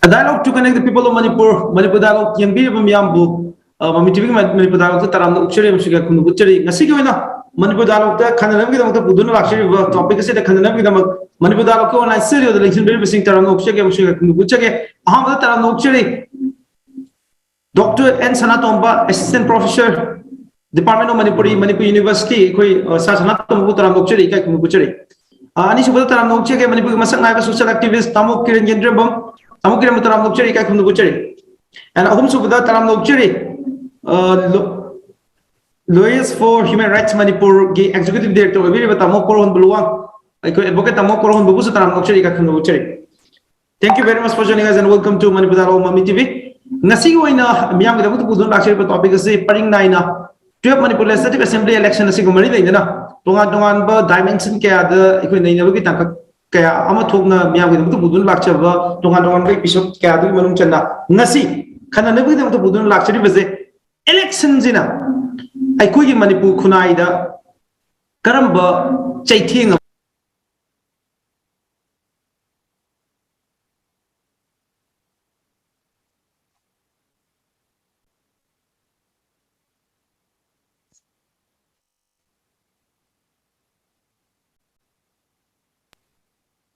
A dialogue to connect the people of Manipur. Manipur dialogue yang bi yambu MAMI Manipur dialogue taram ukchari amsuga kunu butchari ngasi ko na Manipur dialogue ta khananam ki damak budun lakshari topic se khananam ki damak Manipur dialogue ko online series of the election very sing taram ukchari amsuga kunu butchari aham taram ukchari Dr. N Sanatomba, Assistant Professor, Department of Manipuri, Manipur University, koi Sanatomba taram ukchari kai kunu butchari ani subada taram ukchari Manipur masak naiba social activist Tamu Kiran Yendrembam Tamu Kiran taram ukchari kai kunu butchari and ahum subada taram ukchari Lawyers for Human Rights Manipur ge Executive Director Tamu Kourouhanba Luwang Advocate Tamu Kourouhanba Luwang taram ukchari kai kunu butchari. Thank you very much for joining us and welcome to Manipur Dialogue MAMI TV. Ngasi ko ina miyam ga dapat budun lakshari pa topic ase paring na ina 12 Manipur Legislative Assembly election ase gumari leina tongan ba dimension kaya da ikoi neina bagi tangka kaya ama thokna miyam ga dapat budun lakshari ba tongan ba episode kaya du manung channa ngasi khana na bagi dapat budun lakshari base election jina aikoi gi Manipur khunai da karamba chaithing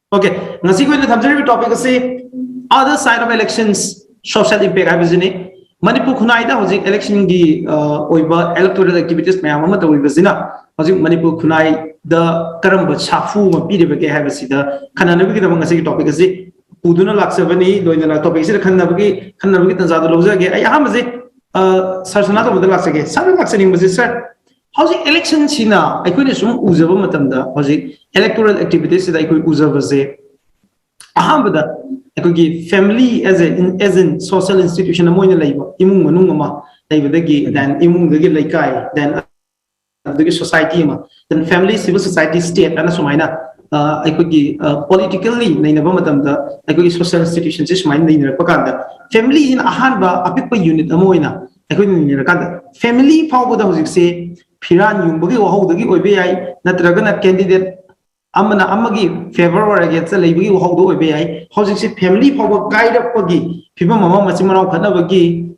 Okay, ngasi ko ina thamjari topic ase other side of elections social impact abizini Manipur khunai da hojik election gi oiba electoral activities mayam ama tawibazina hojik Manipur khunai da karamba chafu ma piribe ke habasida khanana bi da ngasi topic ase puduna laksabani loina topic ase khanna bi tanjadu lojage ai ahamaje sarsana to model laksage sar laksaning baje sir how's election china I could assume uzaba matamda how's electoral activities that I could uzaba say ahambada I could give family as in social institution amoy na labor imung manung ma labor dagi then imung dagi laikai then the society ma then family civil society state ana sumaina I could give politically nainaba matamda I could give social institutions is mine nainara pakanda family in ahanba apikpa unit amoyna I could nira family power how's say Kiran Yendrembam wahawdagi oibe yai natragana candidate amana amagi favor or against the labigi wahawdo oibe yai hojiksi family power guide up pagi phibam mama machimana khanabagi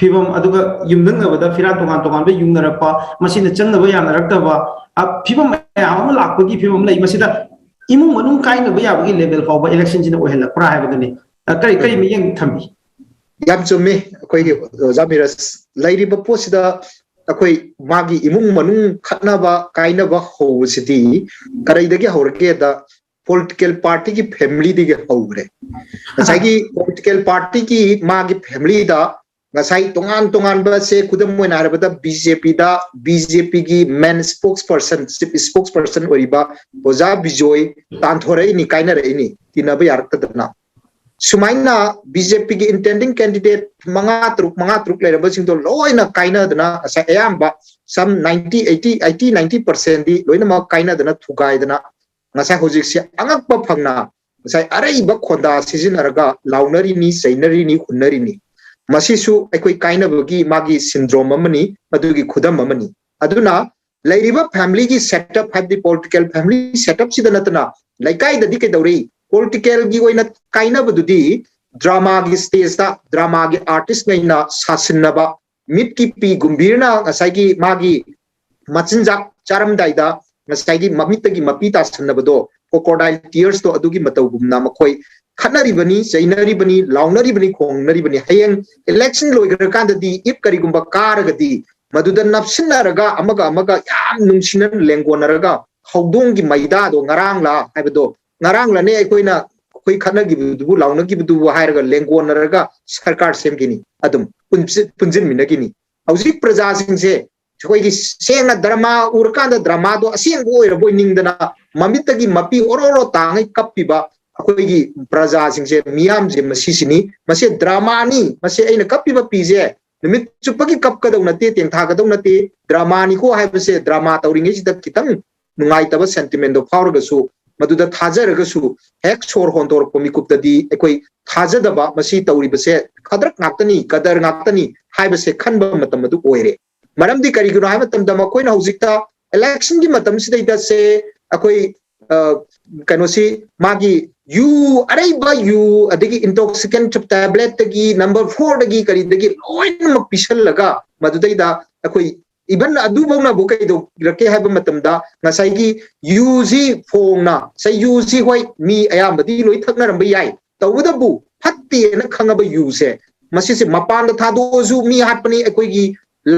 phibam aduga yumdang abada firan tongan be yumnarapa machina changnaba yamnarakta phibam am lakpagi phibam lai masida imung manung kaina ba yabagi level power election jina ohela pra habadani kari mi yang thambi yam chumi koi jamiras lairi ba posida akoi magi imung manung khatnaba kainaba howsidi karaidagi horge da political party ki family dige howre asagi political party ki magi family da ngasai tongan ba se kudam moina arbada BJP ki main spokesperson oriba oza bijoy tanthore ni kaina re ni tinaba yartadna Sumaina BJP ki intending candidate manga truk leraba singdo loina kaina dana asa ayamba some 90% di loina ma kaina dana thugai dana ngasa hojik se angakpa phangna sai arai ba khonda sijinaraga launari ni sainari ni hunnari ni masisu ekoi kaina bagi magi syndrome amani adugi khudam amani aduna lairiba family ki setup have the political family setup sidanatna laikai dadi ke dauri political gi oina kaina badudi drama gi stage da drama gi artist naina sasinaba mit ki pi gumbirna asai gi magi machinjak charam daida asai gi mamit gi mapita sanabado crocodile tears to adugi matau gumna makoi khanari bani chainari bani launari bani khongnari bani hayeng election loigra kanda di ip kari gumba karagadi maduda napsinaraga amaga yam nungsinan lengonaraga hawdong gi maida do ngarang la haibado ngarang la ne aikoina koi khana gi bu launa gi bu hairaga lengonaraga sarkar semgini adum punjin minagini hauzik praja singse choi gi sengna drama urkanda drama do aseng boy boy ningdana mamitagi mapi ororo tangai kapiba akoi gi praja singse miam je masisini mase drama ni mase aina kapiba pije nimit chupagi kapkadau nate teng thagadau nate drama ni ko haibase drama tawringi sida kitang nungai taba sentiment do faurga su maduda thajaragashu hek sor hondor pomikuptadi ekoi thajadaba masi tawribase khadrak ngaktani kadar ngaktani haibase khanba matam adu oire maramdi kariguna haimatam dama koina hojikta election gi matam sidaita se akoi kanosi magi you araiba you adigi intoxicant tablet tagi number 4 dagi kari dagi loin mak pisal laga madudai da akoi even adu bawna bu kai do rake haba matamda ngasai gi UZ phongna sai UZ hoi mi ayambadi loi thakna ramba yai tawda bu phatte na khangaba yu se masi se mapan da thado zu mi hatpani akoi gi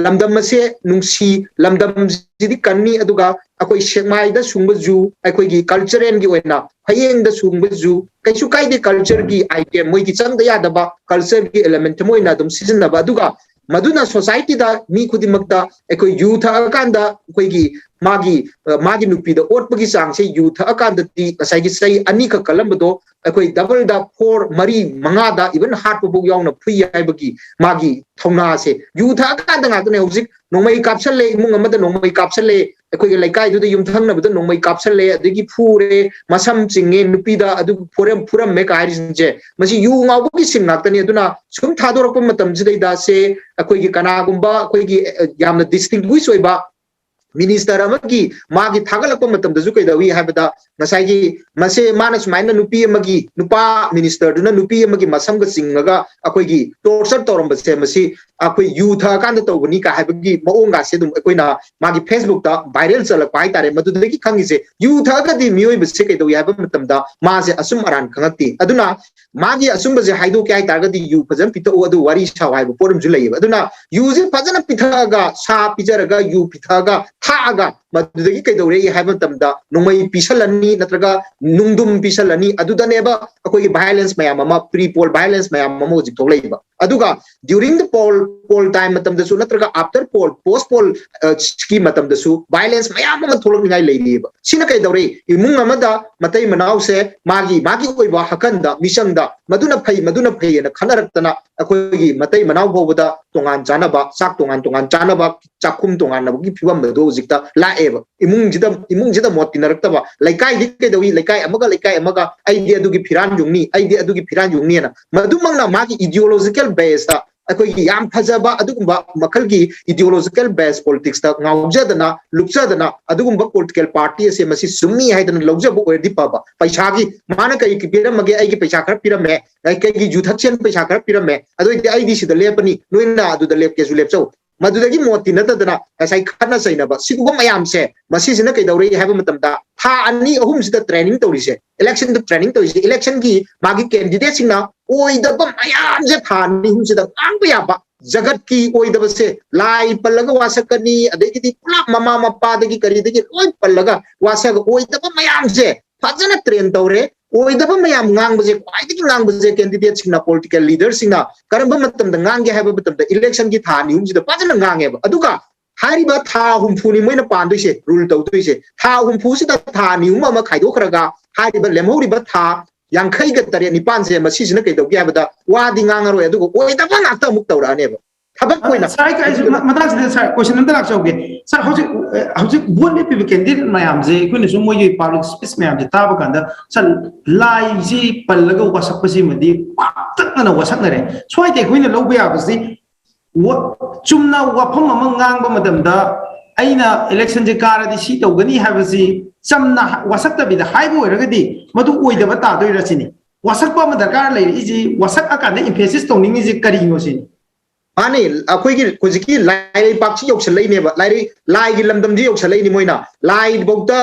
lamdam se nungsi lamdam jidi kanni aduga akoi shekmai da sungba ju akoi gi cultural gi wena hayeng da sungba ju kaisu kai de culture gi item moi gi chang da ya da ba culture gi element moi na dum season na ba aduga maduna society da mi khudimakta ekoi youth akanda ekoi gi magi nupi da otpagi sang se youth akanda ti asai gi sai ani ka kalambado ekoi double da 4 mari manga da even heart bu yauna phui ai bagi magi thongna se youth akanda nga ne hojik nongmai kapsale imung amada nongmai kapsale ekoi gi laikai du da yum thangna bada nongmai kapsale adigi phure masam chinge nupi da adu puram me ka haris je masi yu ngau bagi sing naktani aduna sum thadorok matam jidai da se ekoi gi kana gumba ekoi gi yamna distinguish oiba minister amagi magi thagalakpa matam da ju kai da wi habada ngasai gi mase mana sumaina nupi amagi nupa minister duna nupi amagi masam ga singaga akoi gi torture toramba se masi akoi youth kan da tawni ka habagi maonga se dum akoi na magi Facebook da viral chalak pai tare madu da gi khangi se youth ga di mioi be se kai da wi haba matam da ma se asum aran khangati aduna magi asum ba je haido kai tar ga di yu phajam pita o adu wari sa wai bo porum ju lei aduna yu je phajana pitha ga sa pijara ga yu pitha ga tha ga madudagi kai dore haiba tamda nongmai pisalani natraga nungdum pisalani aduda neba akoi violence mayam ama pre poll violence mayam ama hojik tholaiba aduga during the poll time matam da su natraga after poll post poll scheme matam da su violence mayam ama tholok ngai leiriba sina kai dore imung amada matai manau se magi oiba hakanda misangda maduna phai na khanaraktana akoi gi matai manau bobada tongan janaba sak tongan janaba chakum tongan nabgi phibam do hojikta la imung jida moti naraktaba laikai di ke dawi laikai amaga idea dugi phiran jungni na madumangna magi ideological base ta akoi gi yam phajaba adugumba makal gi ideological base politics ta ngaujadana lukjadana adugumba political party ase masi summi haidana lawjabu oedi paba paisa gi mana kai ki piramage ai gi paisa khar pirame ai kai gi juthachen paisa khar pirame adoi di ai di sida lepani noina adu da lep ke ju lepchau madudagi moti natadana asai khana sainaba siguba mayam se masi sina kai dauri haba matamda tha ani ahum sida training tawrise election the training tawrise election gi magi candidate singna oidaba mayam je tha ni hum sida angba yaba jagat ki oidaba se lai pallaga wasakani adegi di pula mama mappa dagi kari dagi oi pallaga wasaga oidaba mayam je fajana train tawre oidaba mayam ngang baje kwaidagi ngang baje candidate singna political leaders singna karamba matamda ngang ge haba matamda election gi tha ni hum sida fajana ngang eba aduga hariba tha humphuni moina pandoise rule tawdoise tha humpu sida tha ni hum ama khaido kharaga hariba lemhoriba tha yankhai ga tare ni panse masi sina kai dawgi habada wadi ngangaro adugo oidaba nakta muk tawrane ba thabak koina sai kai matak sir question number lak chawge sir hojik bon ne pibi candidate mayam je kuni sum moyi public space mayam je taba kanda sir lai ji pallaga wasak pasi madi takna wasak nare swai te kuina lobya basi chumna wafam ama ngangba madamda aina election je karadi si tawgani habasi chamna wasakta bida haibo iragadi madu oidaba ta doira sini wasakpa ma darkar lai iji wasak akanda emphasis tawning ji kari ngo sini ani akoi gi kojiki lai pakchi yoksalai ne ba lai gi lamdam ji yoksalai ni moina lai bokta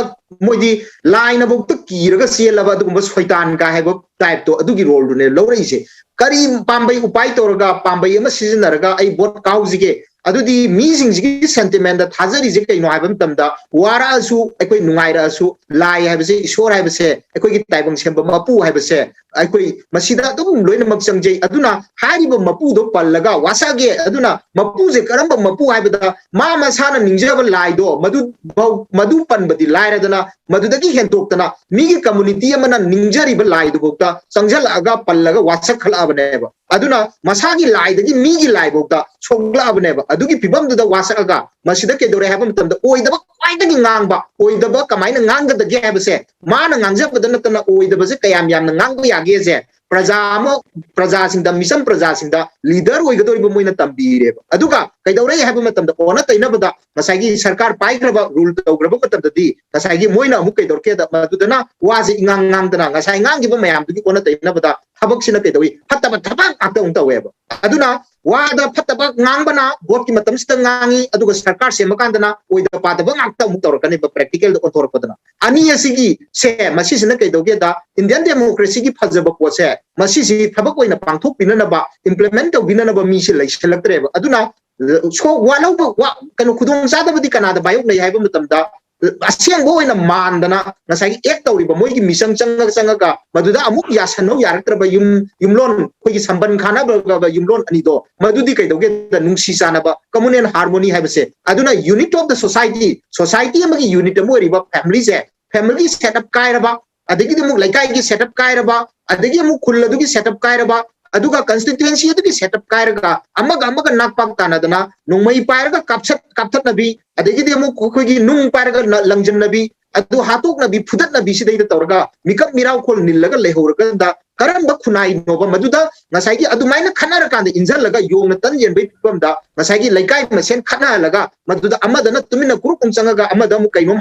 moidi lai na bokta kiraga selaba dugumba soitan ka hebo type to adugi role du ne lorei se kari pambai upai toraga pambai ama sizinaraga ai bot kauzige adudi meeting ji sentiment da thajari je kai no haibam tamda wara asu ekoi nungaira asu lai haibase ishor haibase ekoi gi taibang semba mapu haibase ekoi masida dum loina mak changjei aduna hariba mapu do pallaga wasage aduna mapu je karamba mapu haibada ma sana ningjaba lai do madu panbadi lai radana madudagi hentoktana migi community amana ningjari ba lai do bokta changjal aga pallaga wasak khala abaneba aduna masagi lai dagi migi lai bokta chogla abaneba adugi pibam da wasaka masida ke dore habam tamda oidaba kwaidagi ngangba oidaba kamaina nganga da ge habase mana ngangja badana tana oidaba se kayam yamna ngangba yage se praja singda misam praja singda leader oigadori ba moina tambire aduga kaidore haba matamda ona tainabada ngasagi sarkar paigraba rule tawgraba matamdadi ngasagi moina amu kaidor ke da madudana waji ingang dana ngasai ngang giba mayam dugi ona tainabada habak sina kaidoi fataba thabak akta unta weba aduna wada fataba ngangbana bot ki matam sita ngangi aduga sarkar se makandana oida padaba ngakta mu tawrakani ba practical da otor padana ani asigi se masi sina kaidoge da Indian democracy ki phajaba pose masi si thabak oina pangthok pinana implement to binana ba mi se laiselaktre aduna so walau ba kanu khudong sada badi kanada bayok nei haiba matamda asyang bo ina mandana ngasai ek tawri ba moi ki misang changa maduda amuk yasano yaraktra ba yumlon koi ki samban khana ba yumlon ani do madudi kai doge da nungsi sana ba communal harmony haiba se aduna unit of the society amagi unit amu ri ba family setup kai raba adagi mu laikai ki setup kai raba adagi mu khuladu ki setup kai raba aduga constituency adugi setup kairaga amaga nakpak tanadana nungmai pairaga kapthat nabi adegi demo khogi nung pairaga langjan nabi adu hatok nabi phudat nabi sidai da torga mikap mirau khol nillaga lehorga da karamba khunai noba maduda ngasai gi adumaina khanara kanda injal laga yongna tan yen bai pamda ngasai gi laikai masen khana laga maduda amadana tumina kurung changaga amada mu kainom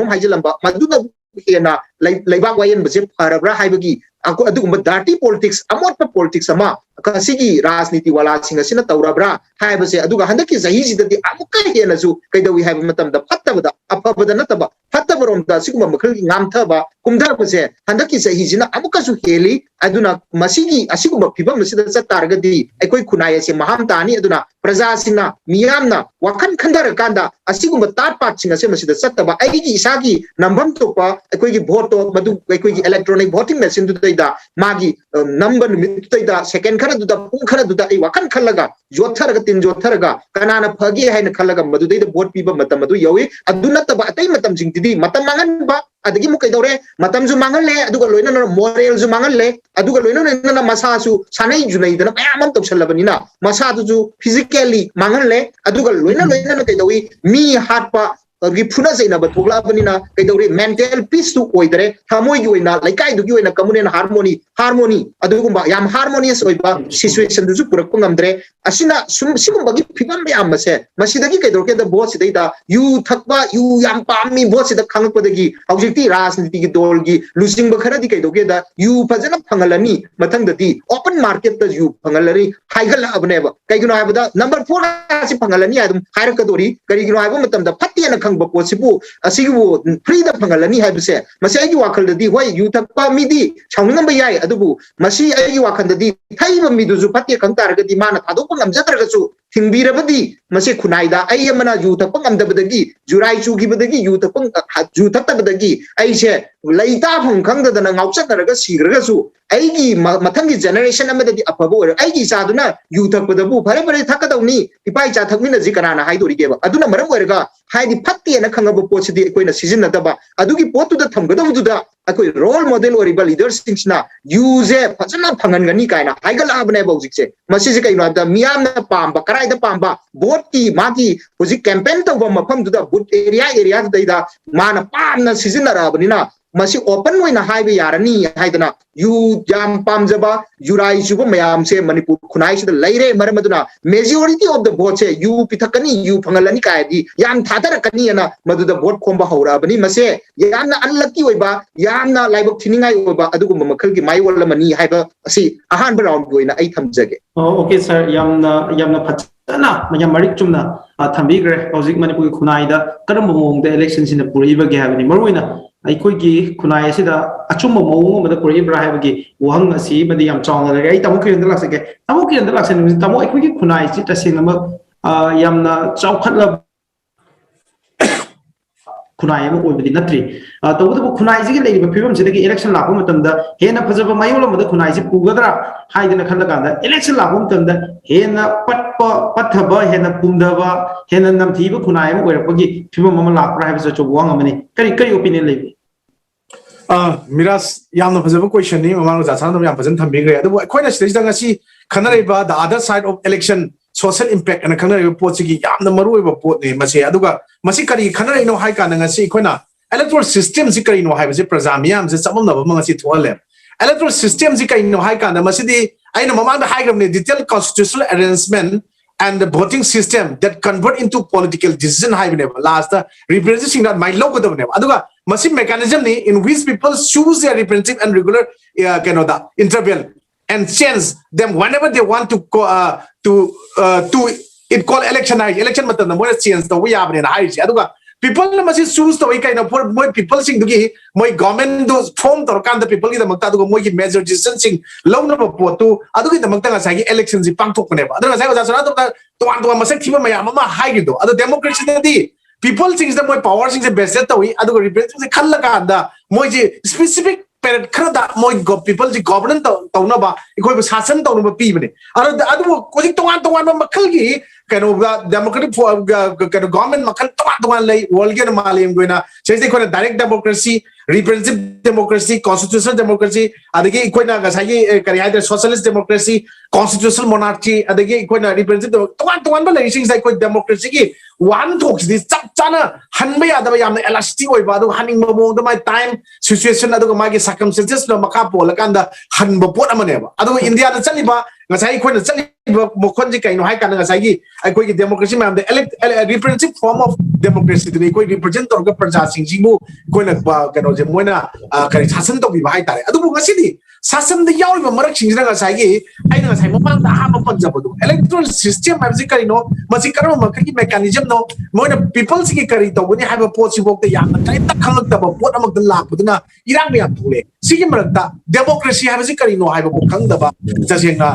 haijalamba maduda hena laibak wayen base parabra haibagi aku adugumba dirty politics amot politics ama kasigi rajniti wala singa sina taurabra haibase aduga handaki zahi sidati amuka hena su kaidawi haiba matamda fattabada afabada nataba fattabarom siguma makhal ngamthaba kumdar base handaki zahi sina amuka su heli aduna masigi asigumba phibam sida chatargadi aikoi khunai se maham tani aduna praja sina miyamna wakan khandar kanda asigumba tat pat singa se masida chattaba aigi isagi nambam topa aikoi gi vote madu aikoi gi electronic voting machine du da magi number mit da second khara du da pung khara du da ai wakan khallaga jotharaga tin jotharaga kanana phagi haina khallaga madu da vote piba matam madu yawi aduna taba atai matam jingtidi matam mangan ba adagi mu kaidore matam ju mangal le aduga loina moral ju mangal le aduga loina na masa su sanai ju nei dana mayam tawsalabani na masa ju physically mangal le aduga loina na kaidawi mi hatpa agi phuna zaina ba thogla banina kaidore mental peace tu oidare thamoi gi oina laikai du gi oina communal harmony adugumba yam harmonious oiba situation du purak ngamdre asina sigumba gi phibam yam mase masidagi kaidor ke da boss sidai da yu thakba yu yam pammi boss da khangpodagi objecti rajniti gi dol gi losing ba khara di kaidor ke da yu phajana phangalani mathang dadi open market da yu phangalari haigala abneba kaigino habada number 4 asi phangalani adum hairakadori karigino habu matam da phatiana khangba posibu asigu free da phangalani haibse masi agi wakal dadi hoi yu thakpa midi chawningam ba yai adubu masi agi wakal dadi thaiba midu ju phatia khang taragadi mana thadok ngamjataragasu thingbirabadi masi khunaida ai amana yu thakpa ngamdabadagi jurai chu gibadagi yu thaktabadagi ai se laita phang khangdadana ngauchataraga sigragasu aigi mathangi generation amadadi afabo aigi saduna yu thakpadabu phare thakadawni ipai cha thakmina ji kanana haidori geba aduna maram oiraga haidi phatte na khangaba pochidi koina season daba adugi potu da thamgadabu da akoi role model oriba leaders thingsna use phajana phangangani kaina haigala abne bawjikse masiji kaina da miyamna pamba karai da pamba vote ki magi hoji campaign tawba mafam du da boot area da mana pamna season arabnina masi open oina haibe yarani haidana yu jam pamjaba yurai suba mayam se manipur khunai sida laire maramaduna majority of the vote se yu pithakani yu phangalani kaidi yam thadarakani ana maduda vote khomba haurabani mase yamna unlucky oiba yamna laibok thiningai oiba adugumba makhalgi mai wallamani haiba asi ahan round oina ai thamjage okay sir yamna phajana mayam marik chumna thambigre hojik manipur khunai da karam mong da election sina puriba ge habani maruina ꯑꯩꯈꯣꯏꯒꯤ ꯈꯨꯟꯅꯥꯏ ꯑꯁꯤꯗ ꯑꯆꯨꯝꯕ ꯃꯑꯣꯡ ꯑꯃꯗ ꯄꯨꯔꯛꯏꯕ꯭ꯔꯥ ꯍꯥꯏꯕꯒꯤ ꯋꯥꯍꯪ ꯑꯁꯤ ꯃꯗꯤ ꯌꯥꯝ ꯆꯥꯎꯅ ꯂꯩꯔꯦ ꯑꯩ ꯇꯥꯃꯣ ꯀꯤꯔꯟꯗ ꯂꯥꯛꯆꯒꯦ ꯇꯥꯃꯣ ꯀꯤꯔꯟꯗ ꯂꯥꯛꯆꯅꯤꯡꯕꯁꯤ ꯇꯥꯃꯣ ꯑꯩꯈꯣꯏꯒꯤ ꯈꯨꯟꯅꯥꯏꯁꯤ ꯇꯁꯦꯡꯅꯃꯛ ꯌꯥꯝꯅ ꯆꯥꯎꯈꯠꯂꯕ ꯈꯨꯟꯅꯥꯏ ꯑꯃ ꯑꯣꯏꯕꯗꯤ ꯅꯠꯇ꯭ꯔꯤ ꯇꯧꯕꯇꯕꯨ ꯈꯨꯟꯅꯥꯏꯁꯤꯒꯤ ꯂꯩꯔꯤꯕ ꯐꯤꯕꯝꯁꯤꯗꯒꯤ ꯏꯂꯦꯛꯁꯟ ꯂꯥꯛꯄ ꯃꯇꯝꯗ ꯍꯦꯟꯅ ꯐꯖꯕ ꯃꯌꯣꯜ ꯑꯃꯗ ꯈꯨꯟꯅꯥꯏꯁꯤ ꯄꯨꯒꯗ꯭ꯔꯥ ꯍꯥꯏꯗꯅ ꯈꯜꯂꯀꯥꯟꯗ ꯏꯂꯦꯛꯁꯟ ꯂꯥꯛꯄ ꯃꯇꯝꯗ ꯍꯦꯟꯅ ꯄꯠꯊꯕ ꯍꯦꯟꯅ ꯄꯨꯝꯗꯕ ꯍꯦꯟꯅ ꯅꯝꯊꯤꯕ ꯈꯨꯟꯅꯥꯏ ꯑꯃ ꯑꯣꯏꯔꯛꯄꯒꯤ ꯐꯤꯕꯝ ꯑꯃ ꯂꯥꯛꯄ꯭ꯔꯥ ꯍꯥꯏꯕꯁꯨ ꯑꯆꯧꯕ ꯋꯥꯍꯪ ꯑꯃꯅꯤ ꯀꯔꯤ ꯑꯣꯄꯤꯅꯤꯌꯟ ꯂꯩꯕꯤ Miras yamna fajaba question ni mamang ja sanam yam fajan thambigre adu akhoi stage dang asi khanareba the other side of election social impact ana khanareba pot gi yamna maruiba pot ni mase aduga masi kari khanare no hai ka nang asi khoina electoral system si kari no hai base praja miyam je chamam na ba ngasi thoale electoral system ji kai no hai kan masidi aina mamang da high detailed constitutional arrangement and the voting system that convert into political decision high last representing that my logo the aduga machine mechanism ni in which people choose their representative and regular interval and change them whenever they want to it call election matam na mo change the way abne na hai aduga people na masi choose to kai na for moi people sing dugi moi government do form tor kan the people gi da makta dugo moi gi major decision sing law na po tu adu gi da makta nga sai election ji pang thok ne ba adu nga sai ga sara to masak thiba mayam ma hai gi do adu democracy di people sing the moi power sing the best to adu representative khal la ka da moi ji specific period khara da moi people ji governance to na ba ikoi shasan to na ba pi bane adu ko ji to ma makhal gi kano democratic government makal tuan lay world gen malim goina chese ko direct democracy representative democracy constitutional democracy adagi ko na ga sai kari ha socialist democracy constitutional monarchy adagi ko na representative tuan ba lay sing sai ko democracy ki one talks this chana hanbe ya da yam elastic oi ba do haning mo do my time situation adu ma gi circumstances no maka pol kan da han ba pot amane ba adu india da chali ba nga sai ko na chali mo khon ji kai no hai kan nga sai gi ai ko gi democracy ma the representative form of democracy to ko represent tor ga praja sing ji mu ko na ba kano je moina kari sasan to bi ba hai tare adu bu ngasi di sasan da yaw ba marak sing nga sai gi ai nga sai mo pang da ha ma pan ja bu electoral system ma ji kari no ma ji karo ma kari mechanism no moina people sing kari to ni ha ba pot si bok da ya na kai ta khang ta ba pot amak da lak bu na irang me ya thule si gi marak da democracy ha ba ji kari no ha ba khang da ba ja sing na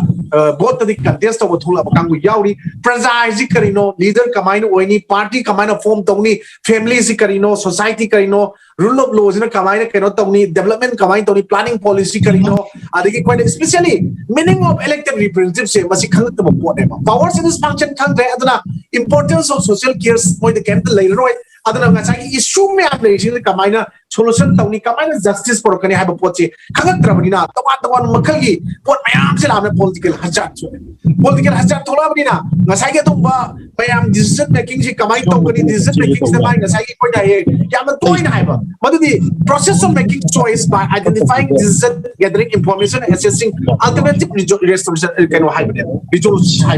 both the contest of thula ba kang yauri praja ji kari no leader kamaina oini party kamaina form tongni family ji kari no society kari no rule of law jina kamaina kano tongni development kamaina tongni planning policy kari no adigi ko especially meaning of elected representative se masi khang ta ba pot ba powers in this function khang re aduna importance of social care moi the capital later roi aduna nga sai issue me am le jina kamaina solution tongni kamaina justice por kani ha ba pot se khang trabani na tawan makhal gi pot mayam se lamna political hazard thola bani na nga sai ge tum ba mayam decision making si kamai tongni decision making se mai nga sai gi ko da ye ya ma toy na ba madudi process of making choice by identifying decision gathering information assessing alternative resolution can hai ba resolution hai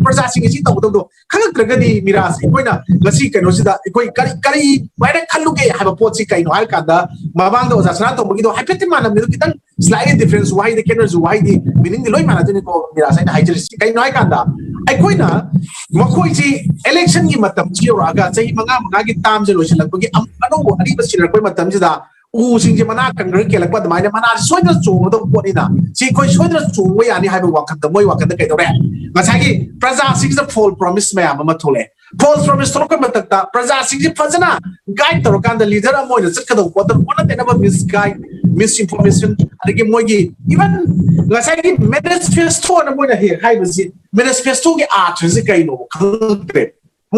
processing si to do khang kragadi miras ko na ngasi kano si da ko kari wai da khalu ge ha ba pot si kai no hai ka da mabang do jasna to gi do happy manam ni kitan slightly difference why the kenners why the meaning the loy mana ni ko miras ai hai jeri kai no hai ka da ai ko na makoi ji election gi matam chi raga chai manga gi tam je lo si lag gi ano ari ba sinar ko matam ji da u sing je mana kan ger ke lag ba mai mana soidra chu do ko ni da chi ko soidra chu wa ya ni hai ba wakat da moi wakat da kai do re ngasai gi praja sing the full promise me am ma thole false promise to ko matak ta praja sing ji phajana guide to kan da leader moi da chak da ko da ona te na ba misguide misinformation adagi moi gi even ngasai gi manifesto na moi na he hai ba ji manifesto gi art ji kai no khre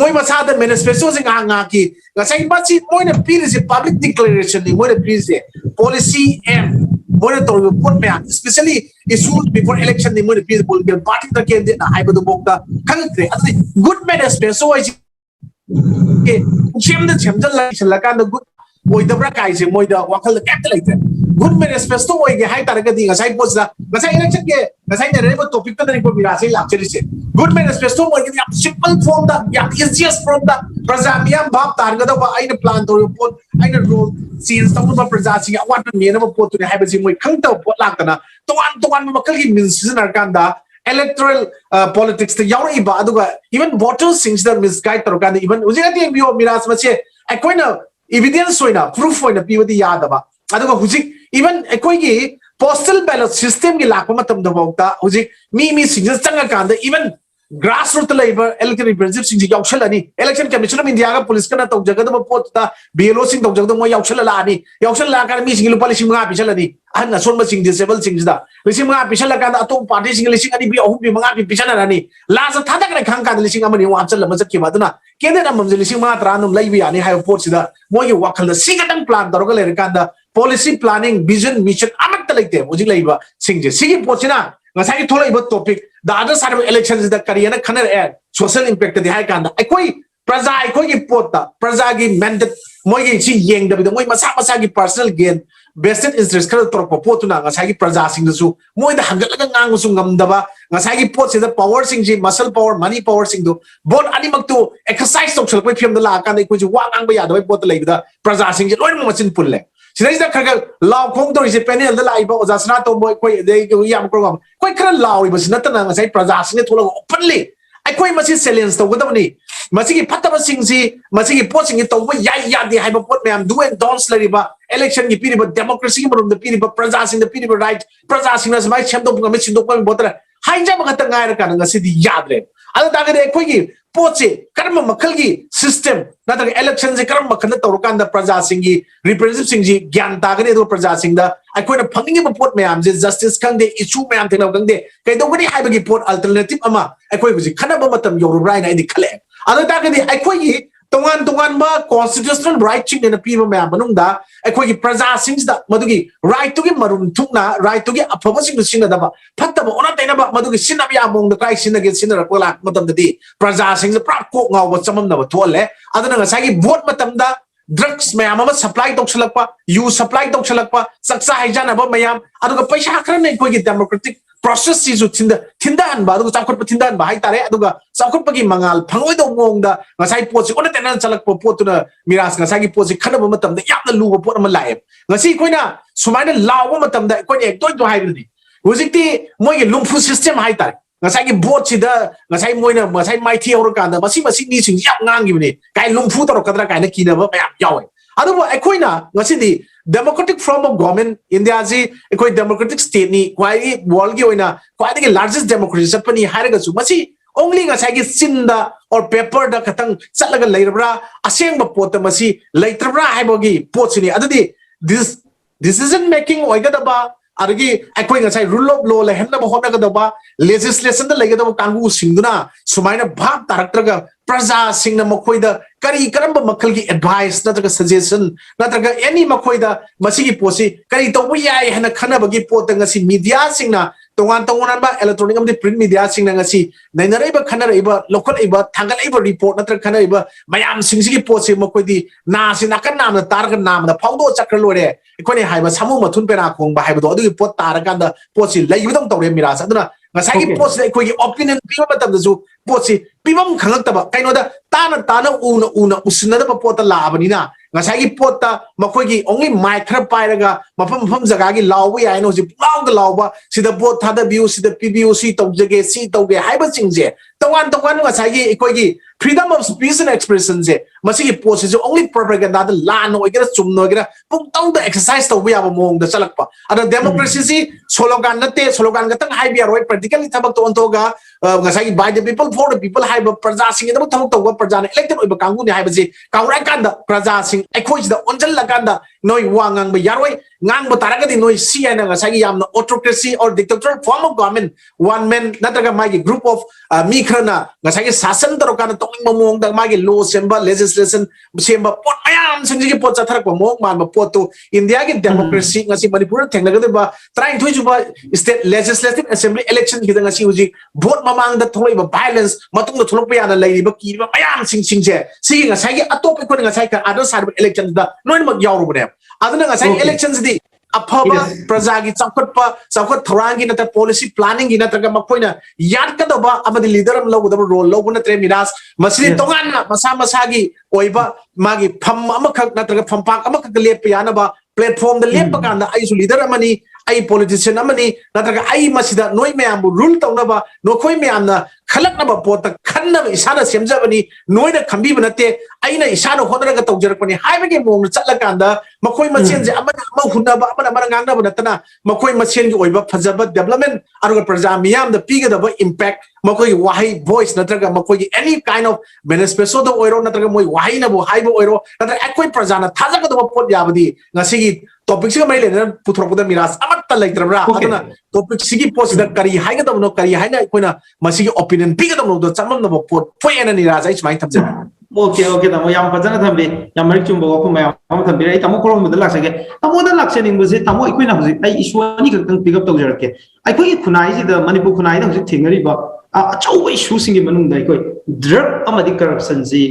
moi masa da manifesto sing nga ki ngasai ba chi moi na pili si public declaration ni moi na pili si policy and moi na to report me especially issues before election ni moi na pili political party da candidate na hai ba do bok da khang kre ati good manifesto ai ke chem da la kan da good moi da bra kai se moi da wakal da capitalize good manifesto oi ge hai tar ga di ngasai post da ngasai election ke ngasai ne rebo topic ta ni ko mira sai lak cheri se good manifesto moi ge simple form da ya easiest form da prajamiam bab tar ga da ba ai ne plan to pot ai ne rule scenes ta ba praja si ya wat ne na ba pot ne hai ba si moi khang ta pot lak ta na toan ma kal gi min season ar kan da electoral politics ta yauri ba aduga even voters things that misguide tar kan even uji ga ti bio miras ma che ai koina evidence hoina proof hoina piwadi yada ba aduga hujik even ekoi gi postal ballot system gi lakpa matam da bauta hujik mi sing changa kan da even grassroots labor elected representatives sing yaukshal ani election commission of india ga police kana tong jaga da pot ta blo sing tong jaga da mo yaukshal la ani yaukshal la kan mi sing lu policy nga pisal ani an na son ma sing disable sing da lising nga pisal la kan atom party sing lising ani bi ahum bi nga bi pisal ani la sa thada ka khang ka lising amani wa chal ma sakki baduna kende na mam lising ma tranum lai bi ani hai pot sida mo gi wakal da singatang plan daroga le kan da policy planning vision mission amat like the mujik laiba singje sigi pochina ngasai tholai ba topic the other side of elections is the kariyana khanar ad social impact the hai kan akoi praja akoi gi pota praja gi mandate moi gi si yeng da moi masa gi personal gain vested interest khara torpa potuna ngasai gi praja sing su moida hangatlaga ngang su ngamdaba ngasai gi pot sida power sing ji muscle power money power sing do bot animak to exercise social koi film da la kan ko ji wa ngang ba ya da bot leida praja sing ji loi machin pulle sidai khara law khong to ise panel da lai ba oja Sanatomba koi de yam program koi khara law ba sinatana ngasai praja sing thola openly ai masi silence to godamni masi ki phattaba singsi masi ki pot sing to yai ya de haiba pot me am do and don't lariba election ki piriba democracy ki marum de piriba praja sing de piriba right praja sing na mai chem do ngami sin do ko botra hainja ba khata ngai ra kan ngasi di yadre ala da ga koi ki potse karma makhal gi system na da election je karma makhal to ro kan da praja sing gi representative sing ji gyan ta ga ne do praja sing da ai na phanging ba pot me am je justice kang de issue me am thena kang de kai do gani haiba gi pot alternative ama ai ji khana ba matam yo rai na di khale ada da ga di ai gi tongan ba constitutional right ching na pi ba me am manung da ai gi praja sing da madugi right to gi marum thukna right to gi aphoba sing sing da ba phatta ba ona taina ba madugi sin ab ya mong da kai sin ge sin ra ko la matam da di praja sing da pra ko ngaw ba chamam na ba thole adana nga sai gi vote matam da drugs mayam ama supply toksalakpa you supply toksalakpa saksa haijana ba mayam aduga paisa khara nei ko gi democratic process si ju thindan ba aduga chakot thindan ba hai tare aduga chakot gi mangal phangoi do mong da ngasai pot si ona tenan chalakpa pot na miras ngasai gi pot si khana ba matam da yamna lu ba pot ma lae ngasi koina sumaina law ba matam da ko ek toy to hai ni hojikti moi gi lungfu system hai tare ngasai gi bot si da ngasai moina ngasai mai thi aur kan da masi ni sing yap ngang gi ni kai lungfu to kadra kai na ki na ba yap yawe aduba akoina ngasi di democratic form of government India ji ekoi democratic state ni kwai world gi oina kwai the largest democracy sapani haraga su masi only ngasai gi sinda or paper da katang chatlaga leirabra aseng ba pot masi leitrabra haibogi pot sini adudi this decision making oiga da ba argi ekoi ngasai rule of law la henna ba hona ga da ba legislation da lega da kangu singduna sumaina bhag taraktraga praja singna makoi da kari karamba makhal gi advice natraga suggestion natraga any makoi da masigi posi kari to yai hena khana bagi pot ngasi media singna tongan ba electronic am print media singna ngasi nainare ba khana iba local iba thangal iba report natraga khana iba mayam singsi posi makoi di na sinakan nam na targa nam na phaudo chakra lore ikone haiba samu mathun pera khong ba haiba do adu pot tarakan da posi laibudang tawre mirasa aduna ngasai gi posi ikoi gi opinion piba matam da ju posi pibam khangak taba kaino da tana una usna da pot la abani na ngasai gi pot ta makoi gi only mic khara pairaga mafam jaga gi lawba yai no ji law da lawba sida pot thada view sida pbuc tawjage si tawge haiba chingje tongan ngasai gi ikoi gi freedom of speech and expression je masigi posi jo only propaganda da la no igera chumno igera pung tong da exercise to ya ba mong da chalakpa ada democracy si slogan gatang hai bi roi practically thabak to ontoga ngasai by the people for the people hai ba praja sing da thabak to praja ne elected oi ba kangu ne hai ba ji kawrai kan da praja sing aikoi da onjal la kan da noi wangang ba yaroi ngang ba taraga di noi si ana ngasai yam na autocracy or dictatorial form of government one man nataga mai group of mi khrana ngasai sasan taro kan tong mamong da mai law semba legislation semba pot ayam singji ki pot chatharak ba mong man ba pot to India ki democracy ngasi Manipur thengna ba trying to juba state legislative assembly election ki ngasi uji vote mamang da tholoi ba violence matung da tholok pa yana lai ba ki ba ayam singje si ngasai ki atop ko ngasai ka other side election da noi mak yauru bne aduna ngasai elections di afaba prajagi chakot thorangi nata policy planning gi nata makoina yad ka doba amadi leader am logo da role logo na tre miras masri tongan na masa gi oiba magi pham amakhak nata phampak amakhak lep yana ba platform da lep kan da ai su leader amani ai politician amani nata ai masida noi me am rule tawna ba no khoi me am na khalak na ba pot khanna isana semjabani noi na khambi banate aina isana hodra ga tawjarakpani haibagi mong chatla kanda makoi machen je amana ma hunna ba amana ngangna ba natana makoi machen gi oiba phajaba development aruga praja miyam da piga da ba impact makoi wahai voice natraga makoi gi any kind of manifesto da oiro natraga moi wahai na bo haibo oiro natraga akoi praja na thaja ga da pot yabadi ngasi gi topic siga mai le na puthrokuda miras amatta laitrabra aduna topic sigi post da kari haiga da no kari haina koina masigi opinion piga da no da chamam na pot foyena ni raja is mai thamje okay tamo yam fazana thambe yam marik chumbo ko ma yam thambe ai tamo korom da laksage tamo da lakse ning buzi tamo ikoina buzi ai iswani ka tang pick up tawjarke ai koi khunai ji da Manipur khunai da buzi thengari ba achau issue singi manung dai koi drug amadi corruption ji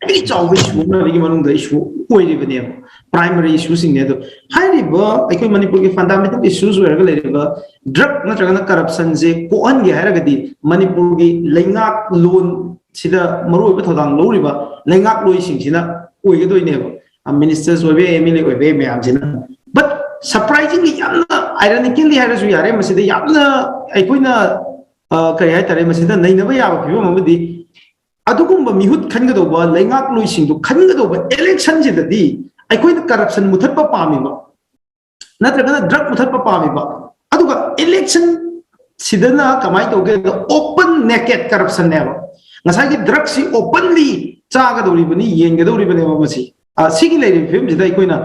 ai chau issue na gi manung dai issue oi ri bane primary issue sing ne do hai ri ba ai koi manipur gi fundamental issues were ga le ba drug na traga corruption ji ko an gi hara ga di manipur gi leingak loan sida maru ba thodang lo ri ba leingak loi sing sina oi ga doi ne ba ministers oi be emile oi be me am jina but surprisingly yamna ironically hara su yare masida yamna ai koi na kaya tare masida nai na ba ya ba phiwa mabdi adugumba mihut khangadoba leingak loising do khangadoba election jidadi ai koi na corruption muthatpa pami ba natraga drug muthatpa pami ba aduga election sidana kamai toge open naked corruption ne ba ngasai gi drug si openly chaga dori bani yenga dori bani ba masi sigi leiri film jida ai koi na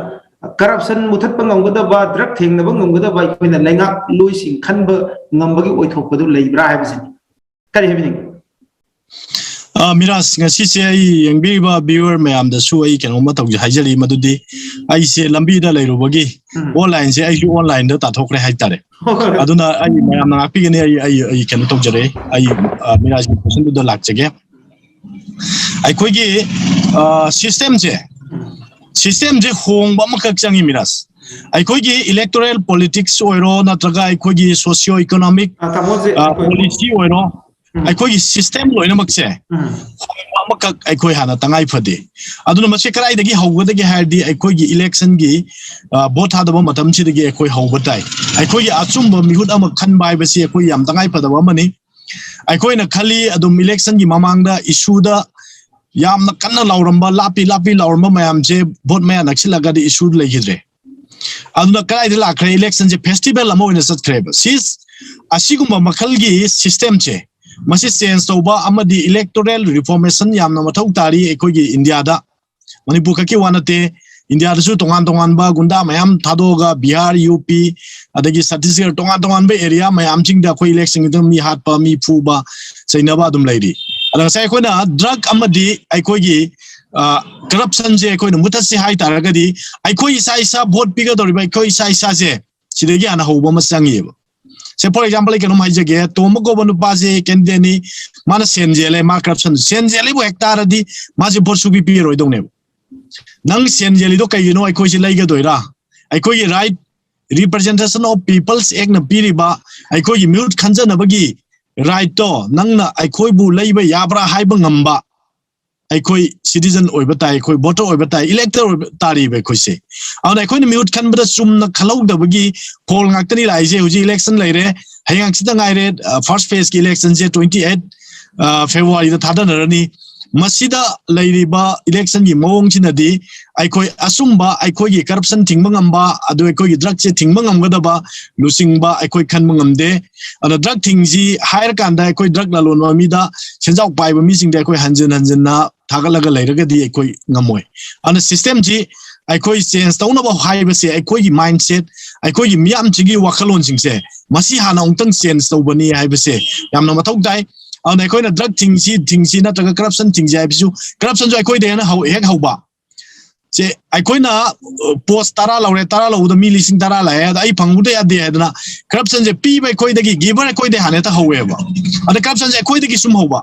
corruption muthatpa ngamgada drug thengnaba ngamgada ba ai koi na leingak loising khanba ngambagi oithokpa du leibra haibisi kari hebini Miras ngasi se ai yengbiba viewer mayam da su ai kenoma tawji haijali madudi ai se lambi da leiru bagi online se ai online da ta thokre haitare aduna ai mayam na api gene ai ken tawjare ai miras ki question da lakjage ai koi gi system je hong ba makak changi miras ai koi gi electoral politics oiro natraga ai koi gi socio economic policy oiro ai koi system loina makse makak ai koi hana tangai phade aduna mase karai dagi hawgadagi haidi ai koi gi election gi vote hadaba matam chi dagi ai koi hawbatai ai koi achumba mihut ama khan bai basi ai koi yam tangai phadaba mani ai koi na khali adum election gi mamangda issue da yamna kanna lauramba lapi lauramba mayam je vote maya naksilaga di issue legidre aduna karai de lakre election je festival amo ina satkreba sis asigumba makhalgi system che masi sense toba amadi electoral reformation yamna mathau tari ekogi India da Manipur kaki wanate India da su tongan ba gunda mayam thadoga Bihar UP adagi Chhattisgarh tongan ba area mayam chingda koi election idum mi hat pa mi phu ba sainaba dum laidi adang sai koina drug amadi ekogi corruption je koina mutasi hai taragadi ekoi isa vote piga dori ba ekoi isa je sidegi ana hoba masangi say for example like no maijage tomo go banu paje kendeni mana senjele ma corruption senjele bo hectare di maji borsu bi piro idong ne nang senjele do kay no ai koi si laiga doira ai koi right representation of people's act na piriba ai koi mute khanjana bagi right to nang na ai koi bu laiba yabra haiba ngamba ai koi citizen oiba tai koi voter oiba tai elector tari be koi se aun ai koi ni mute khan bada sum na khalau da bagi poll ngaktani lai je huji election laire hayang sida ngai re first phase ki election je 28 February da thada narani masida lairiba election gi mawong chinadi ai koi asumba ai koi gi corruption thingba ngamba adu ai koi gi drug che thingba ngamgada ba lusingba ai koi khan ngamde ana drug thingji higher kanda ai koi drug la lon mi da senjau pai ba mi sing da ai koi hanjin na thagalaga lairaga di ai koi ngamoi ana system ji ai koi change tauna ba hai ba se ai koi gi mindset ai koi gi miam chi gi wakhalon sing se masi hana ongtang change to bani hai ba se yamna mathok dai ana ai koi na drug thingsi na taga corruption thingji ai bisu corruption jo ai koi de na hau hek hau ba se ai koi na post tara laure da mi lising tara la ya ai phangu de ya de na corruption je pi bai koi de gi giver koi de hane ta hawe ba ana corruption je koi de gi sum hau ba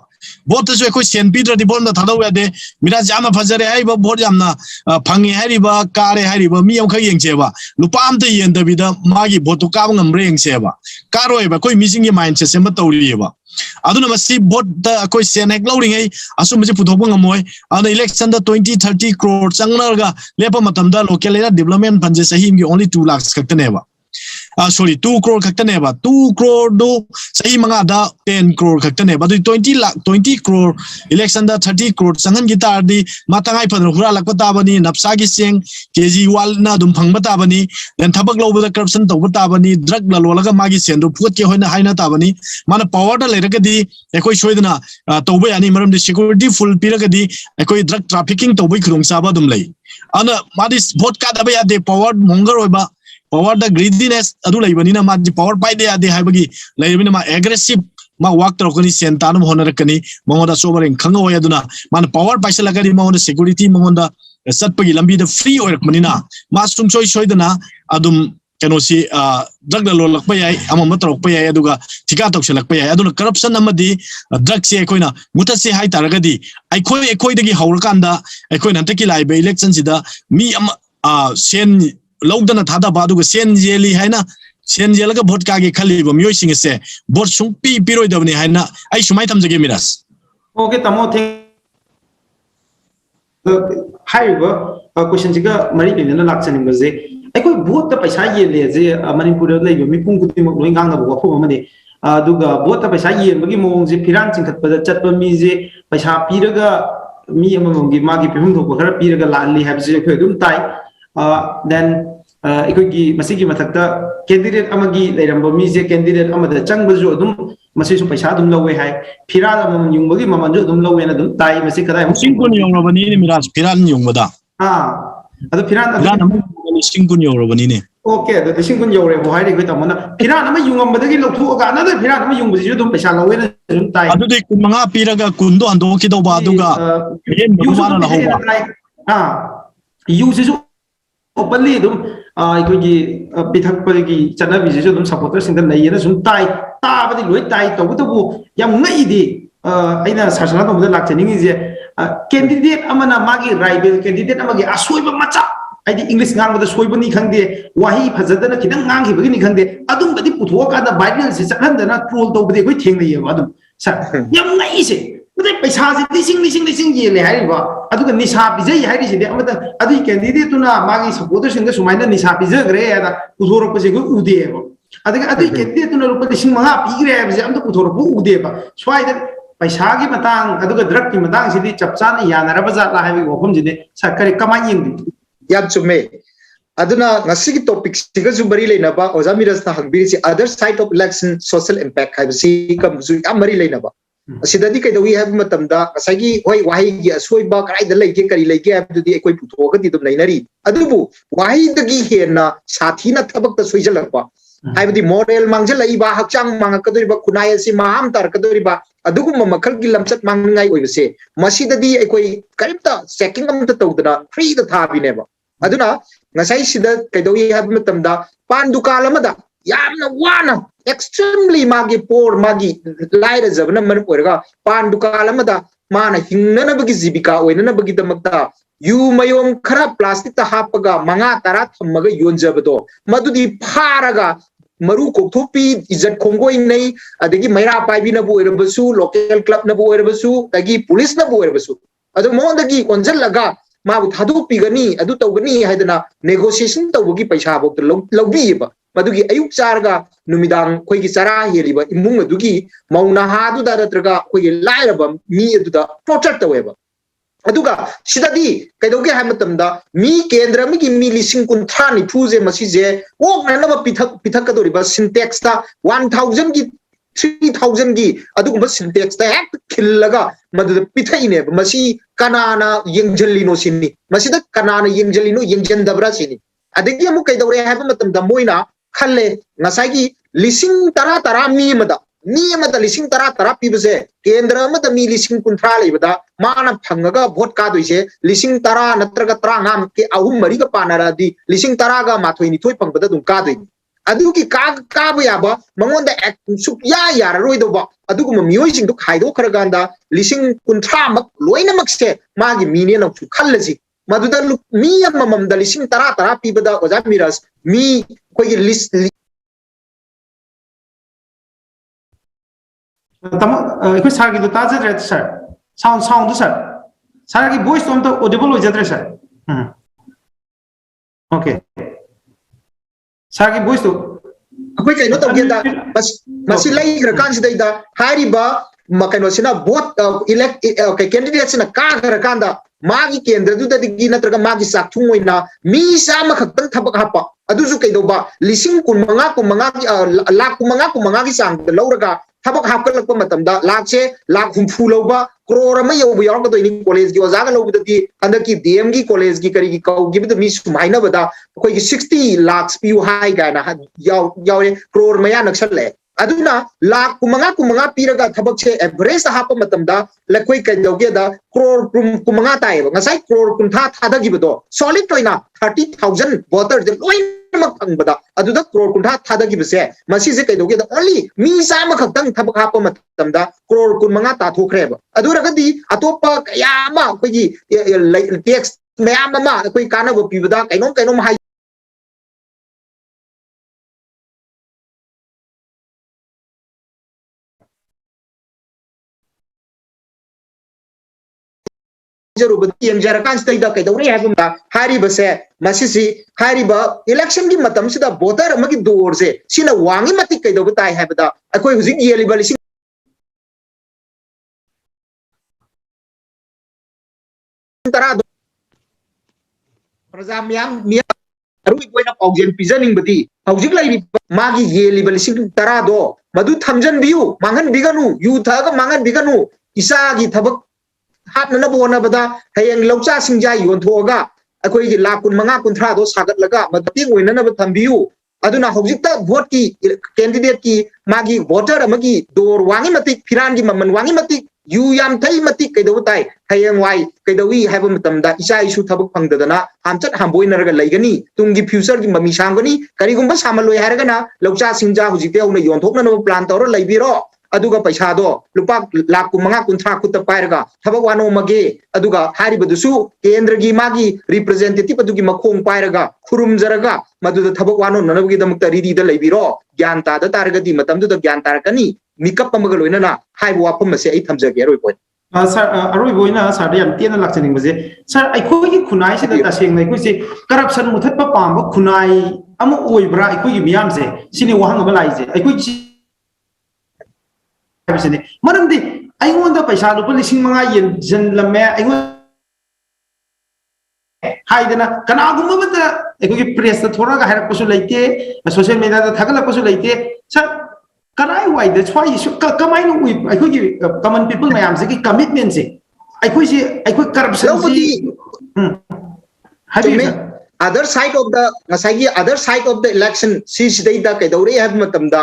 vote jo koi sen pi di bon da thadaw ya de mira jama phajare ai ba vote jamna phangi hari ba kare hari ba mi am kha yeng che ba lupa am te yen da bi da ma gi vote ka ngam reng che ba karoi ba koi missing gi mindset se ma tawri ba aduna masi vote da koi sen ek loading ai asum je puthok ngamoi ana election da 20-30 crore changna ga lepa matam da local area development panje sahim gi only 2 lakhs kaktane ba sorry 2 crore kaktane ba 2 crore do sahi manga da 10 crore kaktane ba 20 crore election da 30 crore changan gi tar di matangai phan hura lakpa ta bani napsa gi seng kg wal na dum phang ba ta bani then thabak lo ba corruption to ba ta bani drug la lolaga magi sen do phut ke hoina haina ta bani mana power da leraga di ekoi soidana to ba yani maram di security full piraga di ekoi drug trafficking to ba khurung sa ba dum lai ana madis vote ka da ba ya de power mongar oi ba power the greediness adu laibani na ma power pai de ade haibagi laibani ma aggressive ma walk trokani sentan mo honarakani mongoda sobering khangoi aduna man power paisa lagari mongoda security mongoda satpagi lambi da free oirakmani na ma sum choi dana adum ꯀꯩꯅꯣꯁꯤ ꯗ꯭ꯔꯒꯅ ꯂꯣꯜꯂꯛꯄ ꯌꯥꯏ ꯑꯃ ꯇꯧꯔꯛꯄ ꯌꯥꯏ ꯑꯗꯨꯒ ꯊꯤꯀꯥ ꯇꯧꯁꯜꯂꯛꯄ ꯌꯥꯏ ꯑꯗꯨꯅ corruption ꯑꯃꯗꯤ ꯗ꯭ꯔꯒꯁꯦ ꯑꯩꯈꯣꯏꯅ ꯃꯨꯊꯠꯁꯦ ꯍꯥꯏꯇꯥꯔꯒꯗꯤ ꯑꯩꯈꯣꯏꯗꯒꯤ ꯍꯧꯔꯀꯥꯟꯗ ꯑꯩꯈꯣꯏꯅ ꯍꯟꯗꯛꯀꯤ ꯂꯥꯛꯏꯕ ꯏꯂꯦꯛꯁꯟꯁꯤꯗ ꯃꯤ ꯑꯃ ꯁꯦꯟ ꯂꯧꯗꯅ ꯊꯥꯗꯕ ꯑꯗꯨꯒ ꯁꯦꯟ ꯌꯦꯜꯂꯤ ꯍꯥꯏꯅ ꯁꯦꯟ ꯌꯦꯜꯂꯒ ꯚꯣꯠ ꯀꯥꯒꯦ ꯈꯜꯂꯤꯕ ꯃꯤꯑꯣꯏꯁꯤꯡ ꯑꯁꯦ ꯚꯣꯠ ꯁꯨꯡꯄꯤ ꯄꯤꯔꯣꯏꯗꯕꯅꯤ ꯍꯥꯏꯅ ꯑꯩ ꯁꯨꯃꯥꯏꯅ ꯊꯝꯖꯒꯦ Miraj Okay, tamo thing haiba question jiga mari pinna lakchaning baje aikoi vote ta paisa yele je Manipur lai yo mipung kuti mak loi ngang na bo phom amane aduga vote ta paisa yen bagi mong je phiran chingkhat pada chatpa mi je paisa piraga mi amamong gi magi phum thok khara piraga lanli habje khoi dum tai then aikoi gi masigi mathakta candidate amagi leiramba mi je candidate amada changba jo dum masi su paisa dum lawe hai phiran amam yungbagi maman jo dum lawe na dum tai masi kadai singkun yongrabani ni miraj phiran yongbada adu phiran singkun yongrabani ne okay the singkun yore bo hai de tamona phiran ama yungam badagi lokhu ga na da phiran ama yungbi ju dum paisa lawe na dum tai adu de kun manga piraga kun do ando ki do ba aduga yen mara na hoba yu ju openly dum ꯑꯩꯈꯣꯏꯒꯤ ꯄꯤꯊꯛꯄꯒꯤ ꯆꯠꯅꯕꯤꯁꯤꯁꯨ ꯑꯗꯨꯝ ꯁꯄꯣꯔꯇꯔꯁꯤꯡꯗ ꯂꯩꯌꯦꯅ ꯁꯨꯝ ꯇꯥꯏ ꯇꯥꯕꯗꯤ ꯂꯣꯏ ꯇꯥꯏ ꯇꯧꯕꯇꯕꯨ ꯌꯥꯝ ꯉꯛꯏꯗꯤ ꯑꯩꯅ ꯁꯥꯁꯅ ꯇꯧꯕꯗ ꯂꯥꯛꯆꯅꯤꯡꯉꯤꯁꯦ ꯀꯦꯟꯗꯤꯗꯦꯠ ꯑꯃꯅ ꯃꯥꯒꯤ ꯔꯥꯏꯕꯦꯜ ꯀꯦꯟꯗꯤꯗꯦꯠ ꯑꯃꯒꯤ ꯑꯁꯣꯏꯕ ꯃꯆꯥ ꯍꯥꯏꯗꯤ ꯏꯪꯂꯤꯁ ꯉꯥꯡꯕꯗ ꯁꯣꯏꯕꯅꯤ ꯈꯪꯗꯦ ꯋꯥꯍꯩ ꯐꯖꯗꯅ ꯈꯤꯇꯪ ꯉꯥꯡꯈꯤꯕꯒꯤꯅꯤ ꯈꯪꯗꯦ ꯑꯗꯨꯝꯕꯗꯤ ꯄꯨꯊꯣꯛꯑꯀꯥꯟꯗ ꯚꯥꯏꯔꯦꯜꯁꯤ ꯆꯠꯍꯟꯗꯅ ꯇ꯭ꯔꯣꯜ ꯇꯧꯕꯗꯤ ꯑꯩꯈꯣꯏ ꯊꯦꯡꯅꯩꯌꯦꯕ ꯑꯗꯨꯝ ꯌꯥꯝ ꯉꯛꯏꯁꯦ ꯑꯗꯩ ꯄꯩꯁꯥꯁꯦ ꯂꯤꯁꯤꯡ ꯌꯦꯜꯂꯦ ꯍꯥꯏꯔꯤꯕ ꯑꯗꯨꯒ ꯅꯤꯁꯥ ꯄꯤꯖꯩ ꯍꯥꯏꯔꯤꯁꯤꯗꯤ ꯑꯃꯇ ꯑꯗꯨꯒꯤ ꯀꯦꯟꯗꯤꯗꯦꯠꯇꯨꯅ ꯃꯥꯒꯤ ꯁꯄꯣꯔꯇꯔꯁꯤꯡꯗ ꯁꯨꯃꯥꯏꯅ ꯅꯤꯁꯥ ꯄꯤꯖꯈ꯭ꯔꯦ ꯍꯥꯏꯅ ꯄꯨꯊꯣꯔꯛꯄꯁꯦ ꯑꯩꯈꯣꯏ ꯎꯗꯦꯕ ꯑꯗꯒꯤ ꯑꯗꯨꯒꯤ ꯀꯦꯟꯗꯤꯗꯦꯠꯇꯨꯅ ꯂꯨꯄꯥ 5,000 ꯄꯤꯈ꯭ꯔꯦ ꯍꯥꯏꯕꯁꯦ ꯑꯝꯇ ꯄꯨꯊꯣꯔꯛꯄ ꯎꯗꯦꯕ ꯁ꯭ꯋꯥꯏꯗ ꯄꯩꯁꯥꯒꯤ ꯃꯇꯥꯡ ꯑꯗꯨꯒ ꯗ꯭ꯔꯒꯀꯤ ꯃꯇꯥꯡꯁꯤꯗꯤ ꯆꯞ ꯆꯥꯅ ꯌꯥꯅꯔꯕ ꯖꯥꯠꯂꯥ ꯍꯥꯏꯕꯒꯤ ꯋꯥꯐꯝꯁꯤꯗꯤ ꯀꯔꯤ ꯀꯃꯥꯏꯅ ꯌꯦꯡꯕꯤ ꯌꯥꯝ ꯆꯨꯝꯃꯦ aduna ngasigi topic siga ju bari leinaba oja mirasna hangbirisi other side of election social impact haibasi kam ju yam mari leinaba asidadi kaidawi haib matamda asagi hoi wahi gi asoiba karaida leige kari leige habdudi ekoi puthoga di dum leinari adubu wahi dagi hena sathina thabak ta soijalakpa haibadi model mangjal ba hakchang mangakadoriba kunai asi maham tar kadoriba adugum makhal gi lamchat mangngai oibase masidadi ekoi karimta checking am ta tawdana free da thabineba aduna ngasai sida kaidawi haib matamda pan dukal amada yamna wana extremely magi poor magi laira zabna man porga pan dukal amada mana hingnana bagi jibika oinana bagi damakta yu mayom khara plastic ta hapaga manga tara thammaga yonjabado madudi pharaga maru kokthopi izat khongoi nei adagi maira paibi na bu erabasu local club na bu erabasu dagi police na bu erabasu adu mondagi onjalaga mabu thadu pigani adu tawgani haidana negotiation tawgi paisa bok lawbiba madugi ayuk charga numidang khoigi chara heliba imung adugi mauna ha du da traga khoigi lairaba mi adu da torture taweba aduga sidadi kaidoge hamatamda mi kendra mi gi mi lising kun thani phuje masije ok nanaba pithak kadoriba syntax ta 1000 gi 3,000 gi adugumba syntax ta hek khillaga madu pithaine masi kanana yengjallino sinni masida kanana yengjallino yengjandabra sini adagi amu kaidore haba matamda moina khalle ngasagi lising tara mi amada lising tara pibase kendra amada mi lising kunthra leibada mana phangaga vote ka doise lising tara natraga trangam ke ahum mari ga panaradi lising tara ga mathoi ni thoi pangbada dum ka doi adugi ka yaba mangonda suk ya roidoba aduguma mioi sing du khaido kharaganda lising kunthra mak loina makse magi mine na chu khallasi maduda mi amam da lising tara pibada oja miras mi koi list tamo ikoi sar gi do ta jadre sir sound do sir sar gi voice to audible ho jadre sir okay sar gi voice to akoi kaino tawgenda masi lai rakan sidaida hariba makaino sina vote elect candidate sina ka garakanda magi kendra du dagi natraga magi sakthung oina mi sama khaktan thabak hapa aduju kaidoba lising kun manga gi sang da lauraga thabak hapkalakpa matamda lakse lakh humfu loba crore ma yobu yaw ga ni college gi ojaga lobu dati andaki dm gi college gi kari gi kau gi bida mi sumaina bada koi gi 60 lakhs pu high ga na yaw crore ma ya naksal le aduna lakh kumanga piraga thabak che average hapa matamda lakoi kaidoge da crore kumanga tai ngasai crore kuntha thada gibado solid toina 30,000 voters de loi mak pangbada aduda crore kuntha thada gibase masi je kaidoge da only mi sama khaktang thabak hapa matamda crore kumanga ta thokhreba aduragadi atopa yama koigi tax mayam ma koi kana go pibada kainom hai election की मतम सिदा voter अमगी door से सिना वांगी मति कइदो बताय है बता अकोई हुजिक येलिबल लिसिंग तरा प्रजाम्याम मिया अरुई कोइना पौजेन पिजनिंग बती हौजिक लाइनि मागी येलिबल लिसिंग तरा दो मदु थमजन बियु मांगन बिगनु यु थागा मांगन बिगनु इसागी थबक हापना बोना बदा हयंग लौचा सिंजा योनथोगा अखोई की लाख कुन मंगा कुंथरा दो सागत लगा मदती ओइना न थंबियु अदुना हौजिकता वोट की कैंडिडेट की मागी वोटर अमगी दोर वांगी मति फिरान की ममन वांगी मति यु याम थई मति कइदो ताई हयंग वाई कइदोई हाइब मतमदा इसा इशु थबक फंगदना हामचत हामबोइनरगा लैगनी तुंगी फ्यूचर की ममी सांगनी करिगुंबा सामलोय हारगना लौचा सिंजा हौजिकते औना योनथोकना नो प्लान तौर लैबिरो अदुगा पैसा दो लुपा लाख कुमंगा कुंथ्रा कुत पायरगा थबक वानो मगे अदुगा हारिबदुसु केंद्र की मागी रिप्रेजेंटेटिव अदुगी मखोंग पायरगा खुरुम जरगा मदुदा थबक वानो ननबगी दमक्ता रिदी द लैबिरो ज्ञान तादा तारगदी मतमदुदा ज्ञान तारकनी मिकअप अमगा लोइनना हाइब वाफम मसे आई थमजगे रोय पॉइंट सर अरोई बोइना सर याम तेना लाक्चनिंग बजे सर अखोई खुनाई से तसेंग नै कुसे करप्शन मुथतपा पाम खुनाई अम ओइब्रा अखोई मियाम से सिनि वहांग बलाइजे अखोई मरमदी अइगोंदा पैसा लुपा लिसिंग मंगा येन जनलमे अइगों हाइदना कनागुमबदा अखोई प्रेस ता थोरागा हारपसु लैते सोशल मीडिया दा थागलपसु लैते सर कनाई वाइद छ्वाई कमाइन उइ अखोई कॉमन पीपल मयाम से की कमिटमेंट से अखोई करप्शन से हाबी other side of the ngasagi other side of the election si sidai da kaidore have matamda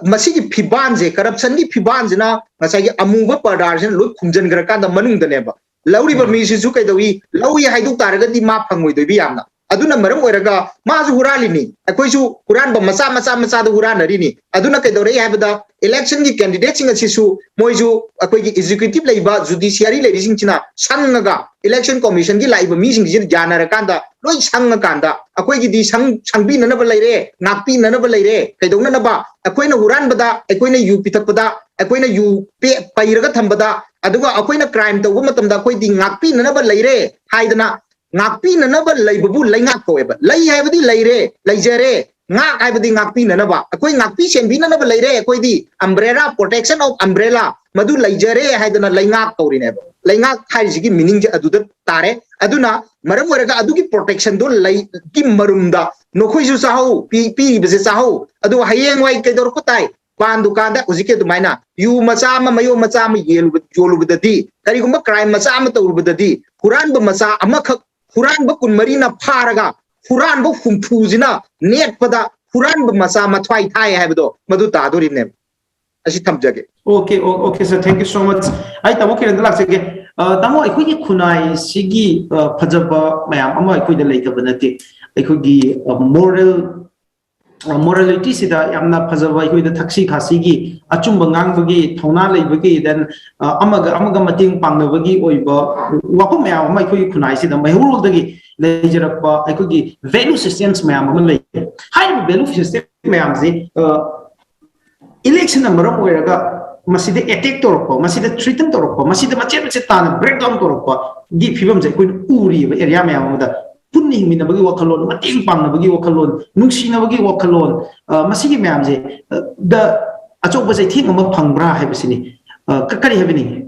masigi phiban je corruption gi phiban jina ngasagi amuba pardar jin loi khumjan gra ka da manung da neba lauri ba mi si su kaidawi lawi haiduk taraga di ma phangoi doi bi yamna aduna maram oiraga ma ju hurali ni akoi su huran ba masa da huran ri ni aduna kaidore habda election gi candidate sing asi su moi ju akoi gi executive leiba judiciary lei sing china sangaga election commission gi laiba mi sing jin janara kanda loi sanga kanda akoi gi di sangbi na ba leire nakpi na ba leire kaidona na ba akoi na huran bada akoi na yu pitak bada akoi na yu pe pairaga thambada aduga akoi na crime to matam da akoi di nakpi na ba leire haidana ngakpi na ba leibabu leingak ko eba lei haibadi leire leijere ngak haibadi ngakpi na ba akoi ngakpi senbi na ba leire akoi di umbrella protection of umbrella madu leijere haidana leingak tawrine ba leingak haisigi meaning je aduda tare aduna maram waraga adugi protection do lei ki marumda nokhoi su sahau pi bese sahau adu hayeng wai kedor ko tai pan dukan da uzike du maina yu macha ma mayo macha ma yolu budadi kari gumba crime macha ma tawru budadi quran ba macha amakha Quran ba kun marina pharaga Quran ba humphuzina net pada Quran ba masa mathwai thai habdo madu ta dorin ne asi thamjage okay sir thank you so much ai tamo kiran da laksege tamo aikoi gi khunai sigi phajaba mayam ama aikoi da leitaba nate aikoi gi morality sida yamna phajaba aikoi da thaksi khasi gi achumba ngang bagi thona leibagi then amaga mating pangnabagi oiba wapo mayam ama aikoi khunai sida mahurul dagi lejarapa aikoi gi value systems mayam ama lei hai value system mayam ji election number oiraga masida attack torpo masida threaten torpo masida mache tana breakdown torpo gi phibam je kuin uri area mayam da punning mina bagi wakalon mating pang na bagi wakalon nungsi na bagi wakalon masigi mayam je the achok ba jai thing ma phangbra haibasini kari habini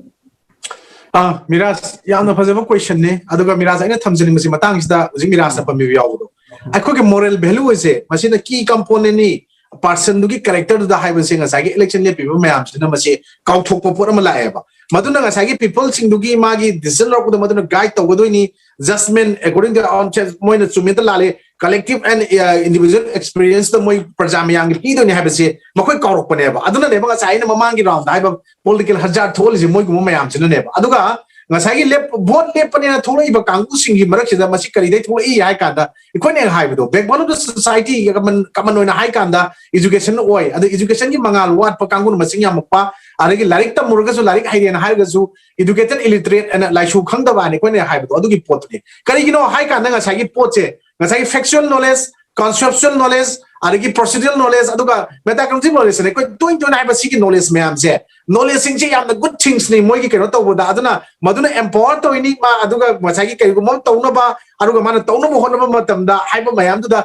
Miras yamna phajaba question ne aduga miras aina thamjani masi matang sida uji miras pa mi yawdo akho ke moral value se masina key component ni person dugi character to the high was saying as I get election people may am cinema count for Malaya. Maduna as I get people sing dugi magi, this is not the mother guide to Goduni, Justman according to the on chess moina to metalale, collective and individual experience the Moy Pajamiang, he don't have a say, Makoi Koropaneva. I don't know never as I am a mangi round. I have political hazard told is Moy Mayam Cinema. Aduga. Ngasai lep vote lep pani na thole iba kangku singi marak sida masi kari dai thole I hai kanda ikoi ne hai bedo backbone of the society kaman oina hai kanda education oi adu education ki mangal wat pa kangku masing ya mukpa aregi larik ta murga so larik hai na hai ga su educated illiterate and lai shu khang da ba ne ikoi ne hai bedo adu ki pot ne kari gino hai kanda ngasai ki pot che ngasai factual knowledge conceptual knowledge aregi procedural knowledge aduga metacognitive knowledge ne koi toin toin hai ba si ki knowledge me am se knowledge sing che yam the good things ni moi ki keno to boda aduna maduna empower to ini ma aduga masai ki kai gum to no ba aduga mana to no mo hon ba matam da hai ba mayam du da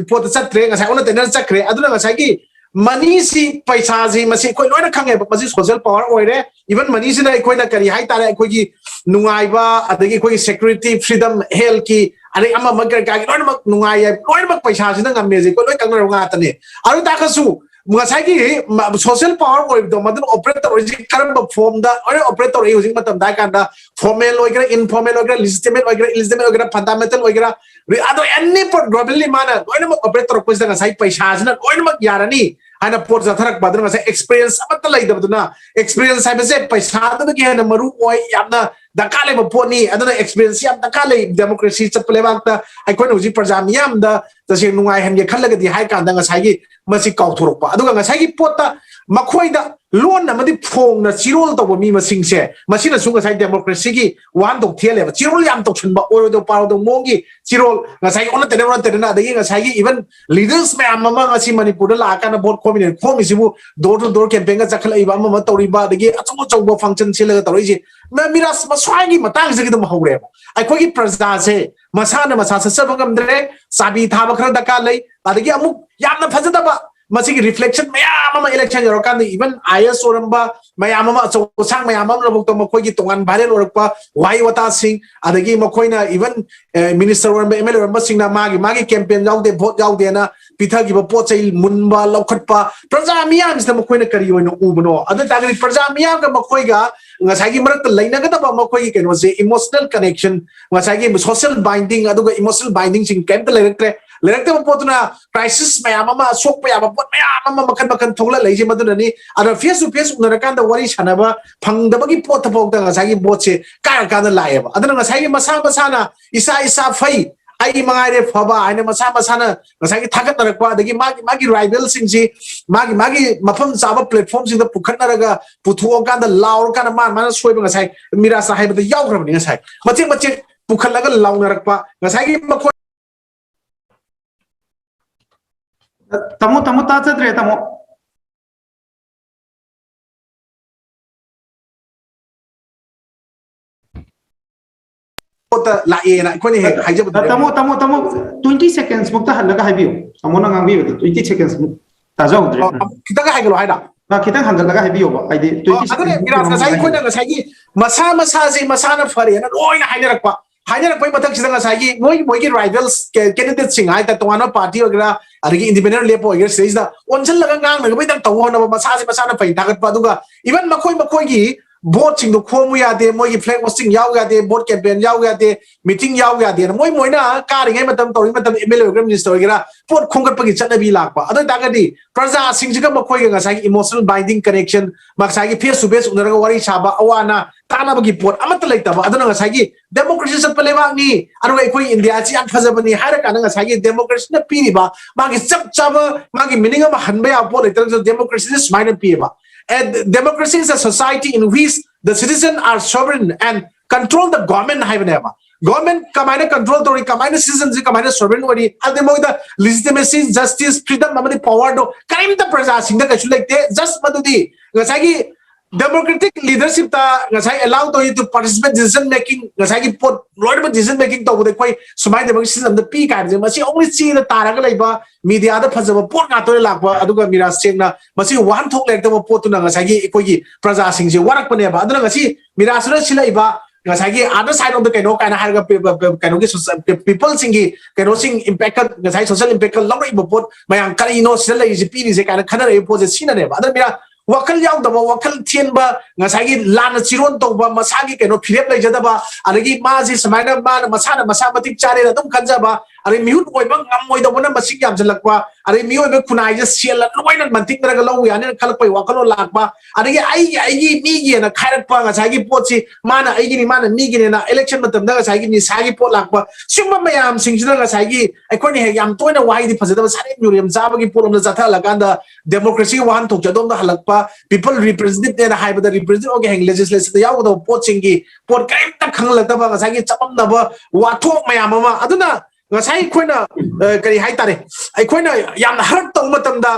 pot sa tre ngasai ona tener sa kre aduna ngasai ki money si paisa si masi koi loina khange ba masi social power oire even money si na koi na kari hai tare koi ki nungai ba adagi koi security freedom health ki are ama magar ka ki loina mak nungai loina mak paisa si na ngam me koi loi kang ro nga ta ne aru ta ka su ngasai ki social power oi do madun operator oi karam form da oi operator oi using matam da kan da formal oi gra informal oi gra legitimate oi gra fundamental oi gra ado any pot globally mana oi na operator ko da ngasai paisa na oi na mak yarani ana pot zatharak badra ngasai experience amata lai da baduna experience hai base paisa da ki na maru oi yamna dakale ba poni aduna experience yam dakale democracy chaple wakta ai koi no ji prajam yam da tase nungai hem ye khallaga di hai kan da ngasai gi masi kauthorokpa aduga ngasai gi pota makhoi da lon amadi phong na chirol to mi masing se masina sunga sai democracy gi wan dok thele ba chirol yam tok chunba oro do paro do mongi chirol ngasai ona tene na dagi ngasai gi even leaders me amma ngasi manipur la ka na vote community form isibu door to door campaign ga chakhala iba amma tori ba dagi achong function sila tori ji me miras maswai gi matang se gi dum hore ai khoi gi praja se masana masa sa bangam dre sabi tha ba khra daka lai adagi amuk yamna phajada ba masigi reflection mayam ama election yorokan even IS oramba mayam ama sang mayam ama robok to makoi gi tongan viral orokpa wai wata sing adagi makoi na even minister oramba MLA oramba sing na magi campaign yaude vote yaude na pitha gi ba pochai munba lokhatpa praja miyam is na makoi na kari oino ubno adu tagri praja miyam ga makoi ga ngasai gi marak laina ga ba makoi gi keno se emotional connection ngasai gi social binding adu ga emotional binding sing kem lektre lekte potuna crisis mayam ama sok pa ya ba pot mayam ama makan thongla leije maduna ni ada face to face unara kan da wari chanaba phangdaba gi pot thapok da ngasai gi bot se ka da lae ba adana ngasai gi masa na isa fai ai mangare phaba aina masa na ngasai gi thagat narakpa adagi magi rival sing ji magi mafam chaba platform sing da pukhat naraga puthuo kan da laur kan man soi ba ngasai mira sa hai ba da yaw gram ni ngasai mache pukhat laga law narakpa ngasai gi makoi Tamu ta chadre tamu ota la e na ko ni haijab tamu 20 seconds mukta halaga haibiu amona ngambi 20 seconds muk ta jaw dre kita ga haigalo haida na kita halaga haibiu ba aidi 20 seconds mira sa sai ko na sai gi masa ji masa na fare na loi na haina rakpa haina rakpa matak sidanga sai gi moi gi rivals candidate sing ai ta tongana party ogra adagi independent lepo ogra stage da onjal laga ngang na bai tang tawo na masa na pai tagat pa duga even makoi gi vote sing do khomu ya de moi gi flag hosting yaw ya de vote campaign yaw ya de meeting yaw ya de moi na ka ri ngai matam tori matam MLA ogra minister ogra pot khongkat pagi chatna bi lakpa adu dagadi praja sing jiga makoi ga sai emotional binding connection maksai gi face to face unara wari saba awana tana bagi pot amata laita ba adu na sai gi democracy sat palewa ni adu ekoi india chi an phajabani hara kana sai gi democracy na pi ba magi chap magi meaning ma hanbe a pot laita democracy is minor pi ba and democracy is a society in which the citizens are sovereign and control the government haveneva government kamaina control tori kamaina citizens kamaina sovereign wari ademo the legitimacy justice freedom amani power do kaim the praja singda kachu like just madudi ngasagi democratic leadership ta ngasai allow to you to participate decision making ngasai gi pot lord decision making to bude koi sumai democracy system the p ka je masi only see the taraga laiba media da phajaba pot nga to lakba aduga mira sengna masi wan thok lek to pot na ngasai gi koi gi praja sing je warak pane ba aduna ngasi mira sura silai ba ngasai other side of the kaino kana har kaino ki people singi kaino sing impact ngasai social impact lawri bopot mayang kari no sila is pi se kana khana re pose sina ne ba mira wakal yaw da wakal tien ba ngasai lan chiron to ba masagi kaino phirep lai jada ba adagi ma ji samaina ba masa matik chare da dum khanja ba are mihut oi ba ngam oi da bona masik yam jalakwa are mi oi ba kunai ja sel loina mantik ra law ya ne khalak pai wakalo lakba adagi ai mi gi na khairat pa ngasai gi pochi mana ai gi ni mana mi gi na election matam da ngasai gi ni sagi pot lakba sumba mayam sing sina ngasai gi ai koi ni he yam toina wai di phajada sare murim jaba gi polom da jatha laganda democracy wan thok jadom da halakpa people represent na hai ba represent okay hang legislation da yaw da pot singi pot kaim ta khangla da ba ngasai gi chapam da ba wa thok mayam ma aduna ngasai khoina kari hai tare ai khoina yam hurt to matam da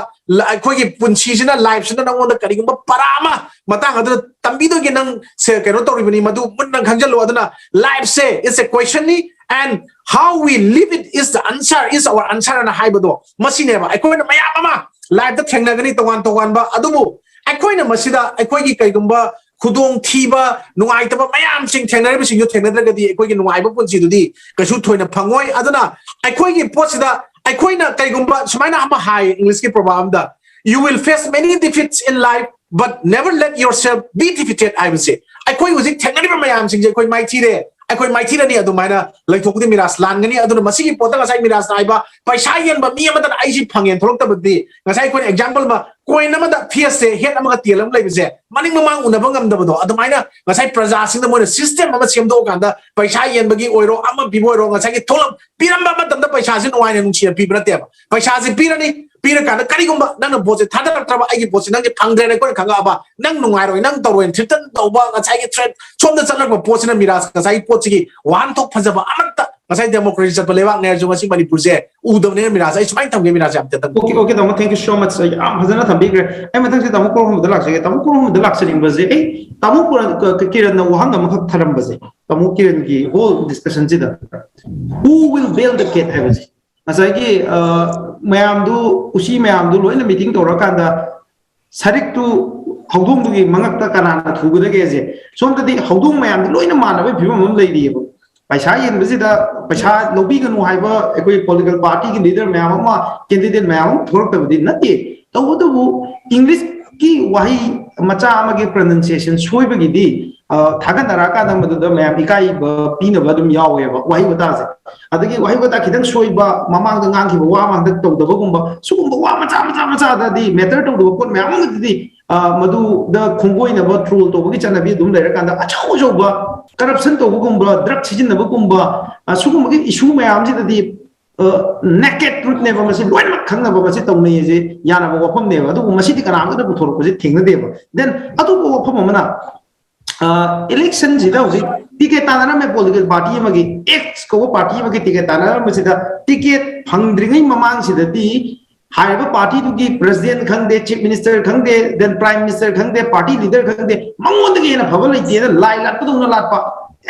ai khoi gi punchi sina life sina nang da kari gum parama matang adu tambi do gi nang se kero to ribani madu mun nang khangjalo aduna life say is a question ni and how we live it is the answer is our answer na hai bado masine ba ai khoina mayam ma life da thengna gani towan ba adubu ai khoina masida ai khoi gi kai gum ba khudong thiba nuai taba mayam sing thengna ri sing yo thengna da gadi ai khoi gi nuai ba punchi du di kasu thoina phangoi aduna ai khoi gi posida ai khoina kai gum ba sumaina ama hai english ki program da you will face many defeats in life but never let yourself be defeated I will say ai khoi uji thengna ri mayam sing je khoi mai thi re ai khoi mai thi ra ni adu maina lai thok di miras lan gani aduna masigi pota ngasai miras nai ba paisa yen ba mi amata ai ji phangen tholok ta bdi ngasai khoi example ma koi nama da fiase head ama ka telam lai bise maning mamang unaba ngam da bodo adu maina ngasai praja sing da mo system ama sem do kan da paisa yen bagi oiro ama bi boiro ngasai ki tholam piramba ma tam da paisa sin oai nung chi pi brate ba paisa si pirani pira kan kari gumba nang boje thada traba ai gi boje nang ki phangdre ne ko khanga ba nang nungai roi nang toroi thritan toba ngasai ki threat som da chalak ba pochina miras ngasai pochi gi wan thok phajaba amata ngasai democracy chat lewak ne ju ngasi manipur se udam ne miras ai smai tham ge miras am ta okay tamo thank you so much am hazana thambi gre ai matang se tamo ko hum da lak se tamo ko hum da lak se ning baze ai tamo ko kiran na wahang am khak tharam baze tamo kiran gi whole discussion ji da who will build the kit hai baze asai gi mayam du usi mayam du loina meeting to ra kan da sarik tu haudung du gi mangak ta kana na thugu da ge je som ta di haudung mayam du loina mana ba phibam am lai ri ba paisa yen bisi da paisa lobi ganu hai ba ekoi political party ki leader mayam ma candidate mayam thorok ta di nati to bu english ki wahi macha ama gi pronunciation soi ba gi di thaga nara ka da madu da mayam ikai ba pina ba dum yawe ba wahi bata se adagi wahi bata khidang soi ba mamang da ngang ki ba wa ma da to da ba gum ba sugum ba wa macha da di matter to do pot mayam ngi di madu da khongoi na ba troll to gi chana bi dum da ra kan da achau jo ba corruption to gum ba drug sijin na ba gum ba sugum gi issue mayam ji da di naked truth ne ba masi loin mak khang na ba masi tong nei je ya na ba wafam ne ba du masi di kana ga da bu thor ko je thing na de ba then adu ko wafam ma na election ji da uji ticket tanana me political party ma gi ex ko party ma gi ticket tanana ma si da ticket phangdringai mamang si da di haiba party tu gi president khang de chief minister khang de then prime minister khang de party leader khang de mangon de gi na phawal lai de lai lat tu na lat pa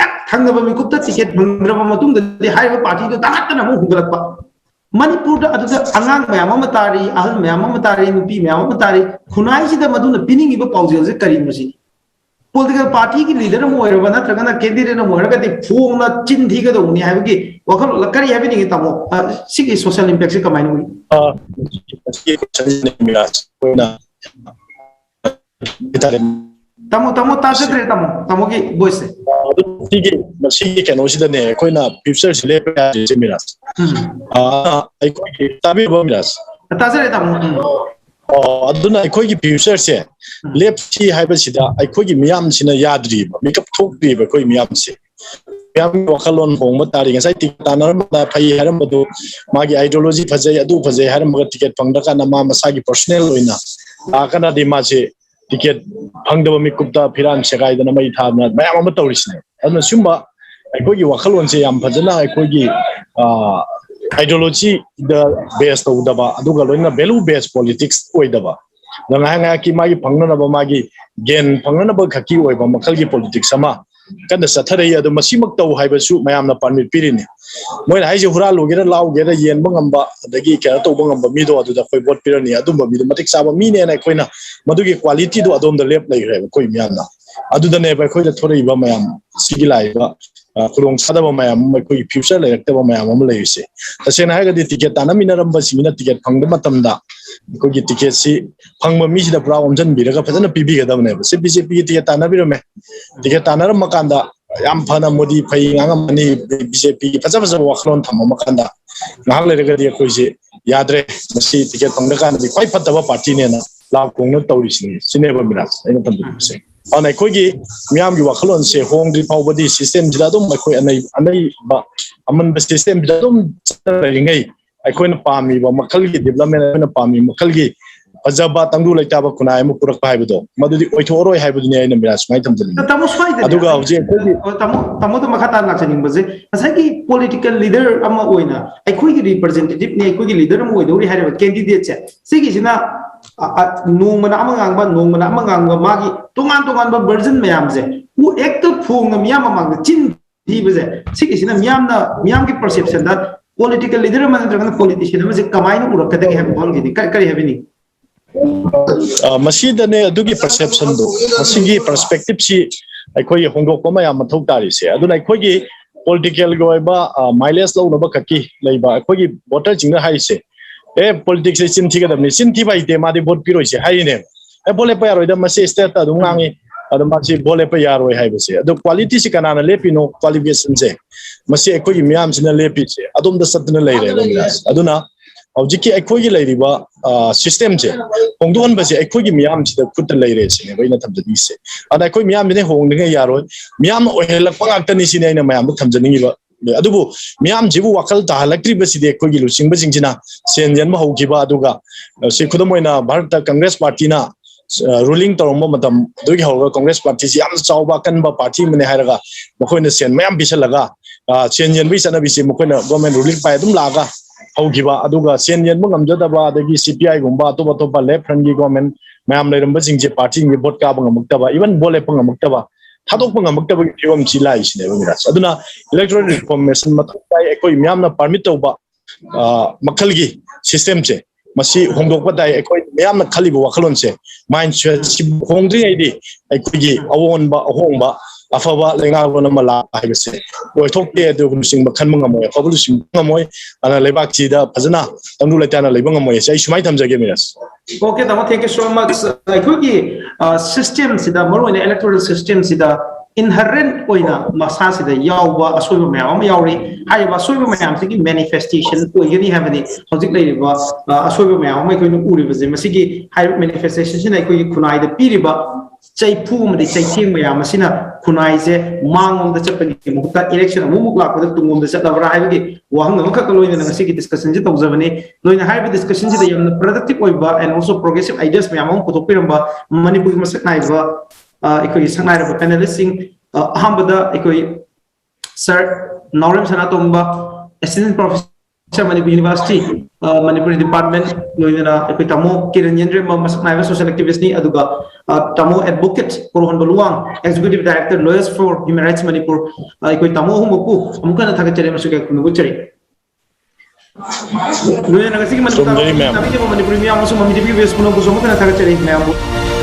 yak khang na ba mi kup ta ticket phangdra ma matung de haiba party tu ta ta na mu hugalat pa manipur da adu da angang mayam ma tari ahal mayam ma tari nupi mayam ma tari khunai si da madu na pining iba paujel je kari mu si political party ki leader mo ero bana tragana candidate mo ero gati phung na chin thi ga do ni ha gi wakal lakari ha bi ni tamo sigi social impact se kamai ni tamo ta se tre tamo ki voice tigi masi ke no sida ne koina future se le pa je miras ai ko ki tabi bo miras ta se tamo aduna ai khoi gi future se lep chi haiba sida ai khoi gi miyam sina yadri ba makeup thok ri ba khoi miyam se miyam wakalon hong ma tari ngai tik tanar ma phai haram do magi ideology phajai adu phajai haram ga ticket phangda kana ma masagi personal oina akana di ma se ticket phangda mi kupta phiran segai dana mai tha na mayam ma tawrisne aduna sumba ai khoi gi wakalon se yam phajana ai khoi gi ideology the base to daba aduga loina value based politics oidaba nga ki magi phangna ba magi gen phangna ba khaki oiba makhal gi politics ama kada sathare adu masimak taw haiba su mayam na permit pirini moina haije hura logera law gera yen bangamba adagi kera to bangamba mi do adu da koi vote pirani adu ba mi do matik saba mi ne na koina madugi quality do adom da lep lai re koi miyam na adudane ba khoi da thori ba mayam sigi lai ba kurong sada ba mayam mai khoi future lai rakta ba mayam am lai se tasena ha ga di ticket ta na minaram ba simina ticket phang da matam da ko gi ticket si phang ma mi si da pra omjan bi raga phajana pi bi ga da ne ba se bjp gi ticket ta na bi me ticket ta na ram makanda yam phana modi phai nga mani bjp gi phaja phaja wakhlon tham makanda ngak le ga di khoi se yadre masi ticket phang da kan bi khoi phatta ba party ne na la kong no tawri sine ba miras ai tam bi se ana khoi gi miam gi wakhlon se hong ri pau body system jida dum khoi anai ba aman ba system jida dum ngai ai khoi na pami ba makhal gi development na pami makhal gi ajaba tangdu laita ba kunai mu purak pai budo madudi oithoroi hai budu ne ai na miras mai tam jali tamu swai da aduga huje tamu to makhata na chaning baje asai ki political leader ama oina ai khoi gi representative ne ai khoi gi leader ama oidori hai candidate che sigi sina nung mana amang ba magi tungan ba version mayam je u ek to phung miyam amang chin di baje sigi sina miyam ki perception that political leader man dragon politician ma je kamai no urak kadagi have bol gi kari have ni masida ne adugi perception do masigi perspective si akhoi hongdok pa mayam mathau tari se aduna akhoi gi political goiba mileage lo no ba kaki leiba akhoi gi voter jingna hai se politics is in tiga damni sin tiba ite ma de vote piro se hai ne bole pa yaro da masi state ta dung ngi adu masi bole pa yaro hai bese adu quality si kana na lepi no qualification se masi ekoi gi miam sina lepi se adum da satna lei re miras aduna hojiki ekoi gi lei ba system je hongdon ba se ekoi gi miam si da kut lei re se ne baina tham jadi se ada ekoi miam ne hong ne yaro miam ohelak pangak tani si ne na mayam tham jani ba adubu miam jibu wakal ta halakri baside ko gi lusing basing jina senjan ma hogiba aduga se khudamoina bharat congress party na ruling toromba matam dogi hoga congress party si am chawba kanba party mane hairaga mokoina sen mayam bisalaga senjan bi sana bi se mokoina government ruling pai dum laga hogiba aduga senjan mo ngamjada ba adagi cpi gumba to ba left hand gi government mayam leiram basing je party ngi vote ka bang mukta ba even bole pang mukta ba thadok pang mukta ba fiom chi lai sine miras aduna electoral reformation matai ekoi miamna permit toba makhalgi system che masi hongdok pa dai ekoi miamna khali ba wakhalon che mindset si hongdri ai ekoi gi awon ba ahong ba afaba lenga bona mala haibse oi thokte adu sing bakhan manga moy afaba sing ngamoy ana lebak chi da phajana tangdu laitana leibanga moy sai sumai thamjage miras okay tamo thank you so much ekoi gi system sida moro in electoral system sida inherent oina masa sida yawba asoiba mayam yawri haiba asoiba mayam sigi manifestation oigani havani hojik leiba asoiba mayam mai koinu uriba je masigi hai manifestation ai koi khunai da piriba chaipu made chaitheng mayam asina khunai je mangom da chapani mukta election amuk lakpa da tungom da chatla haibagi wahang amaka loina ngasigi discussion je tawjabani loina haiba discussion je da yamna productive oiba and also progressive ideas mayam putopiramba manipur masak naiba ekoi sangai ra panelists sing ahambada ekoi sir N Sanatomba assistant professor Manipur University Manipuri department loina ekoi tamo Kiran Yendrembam masak naiba social activist ni aduga tamo advocate Kourouhanba Luwang executive director lawyers for human rights Manipur ekoi tamo humku amukana thagachare masuka kunugu chari loina ngasigi Manipur Manipur mi amasu mami dibi bes kunugu somukana thagachare me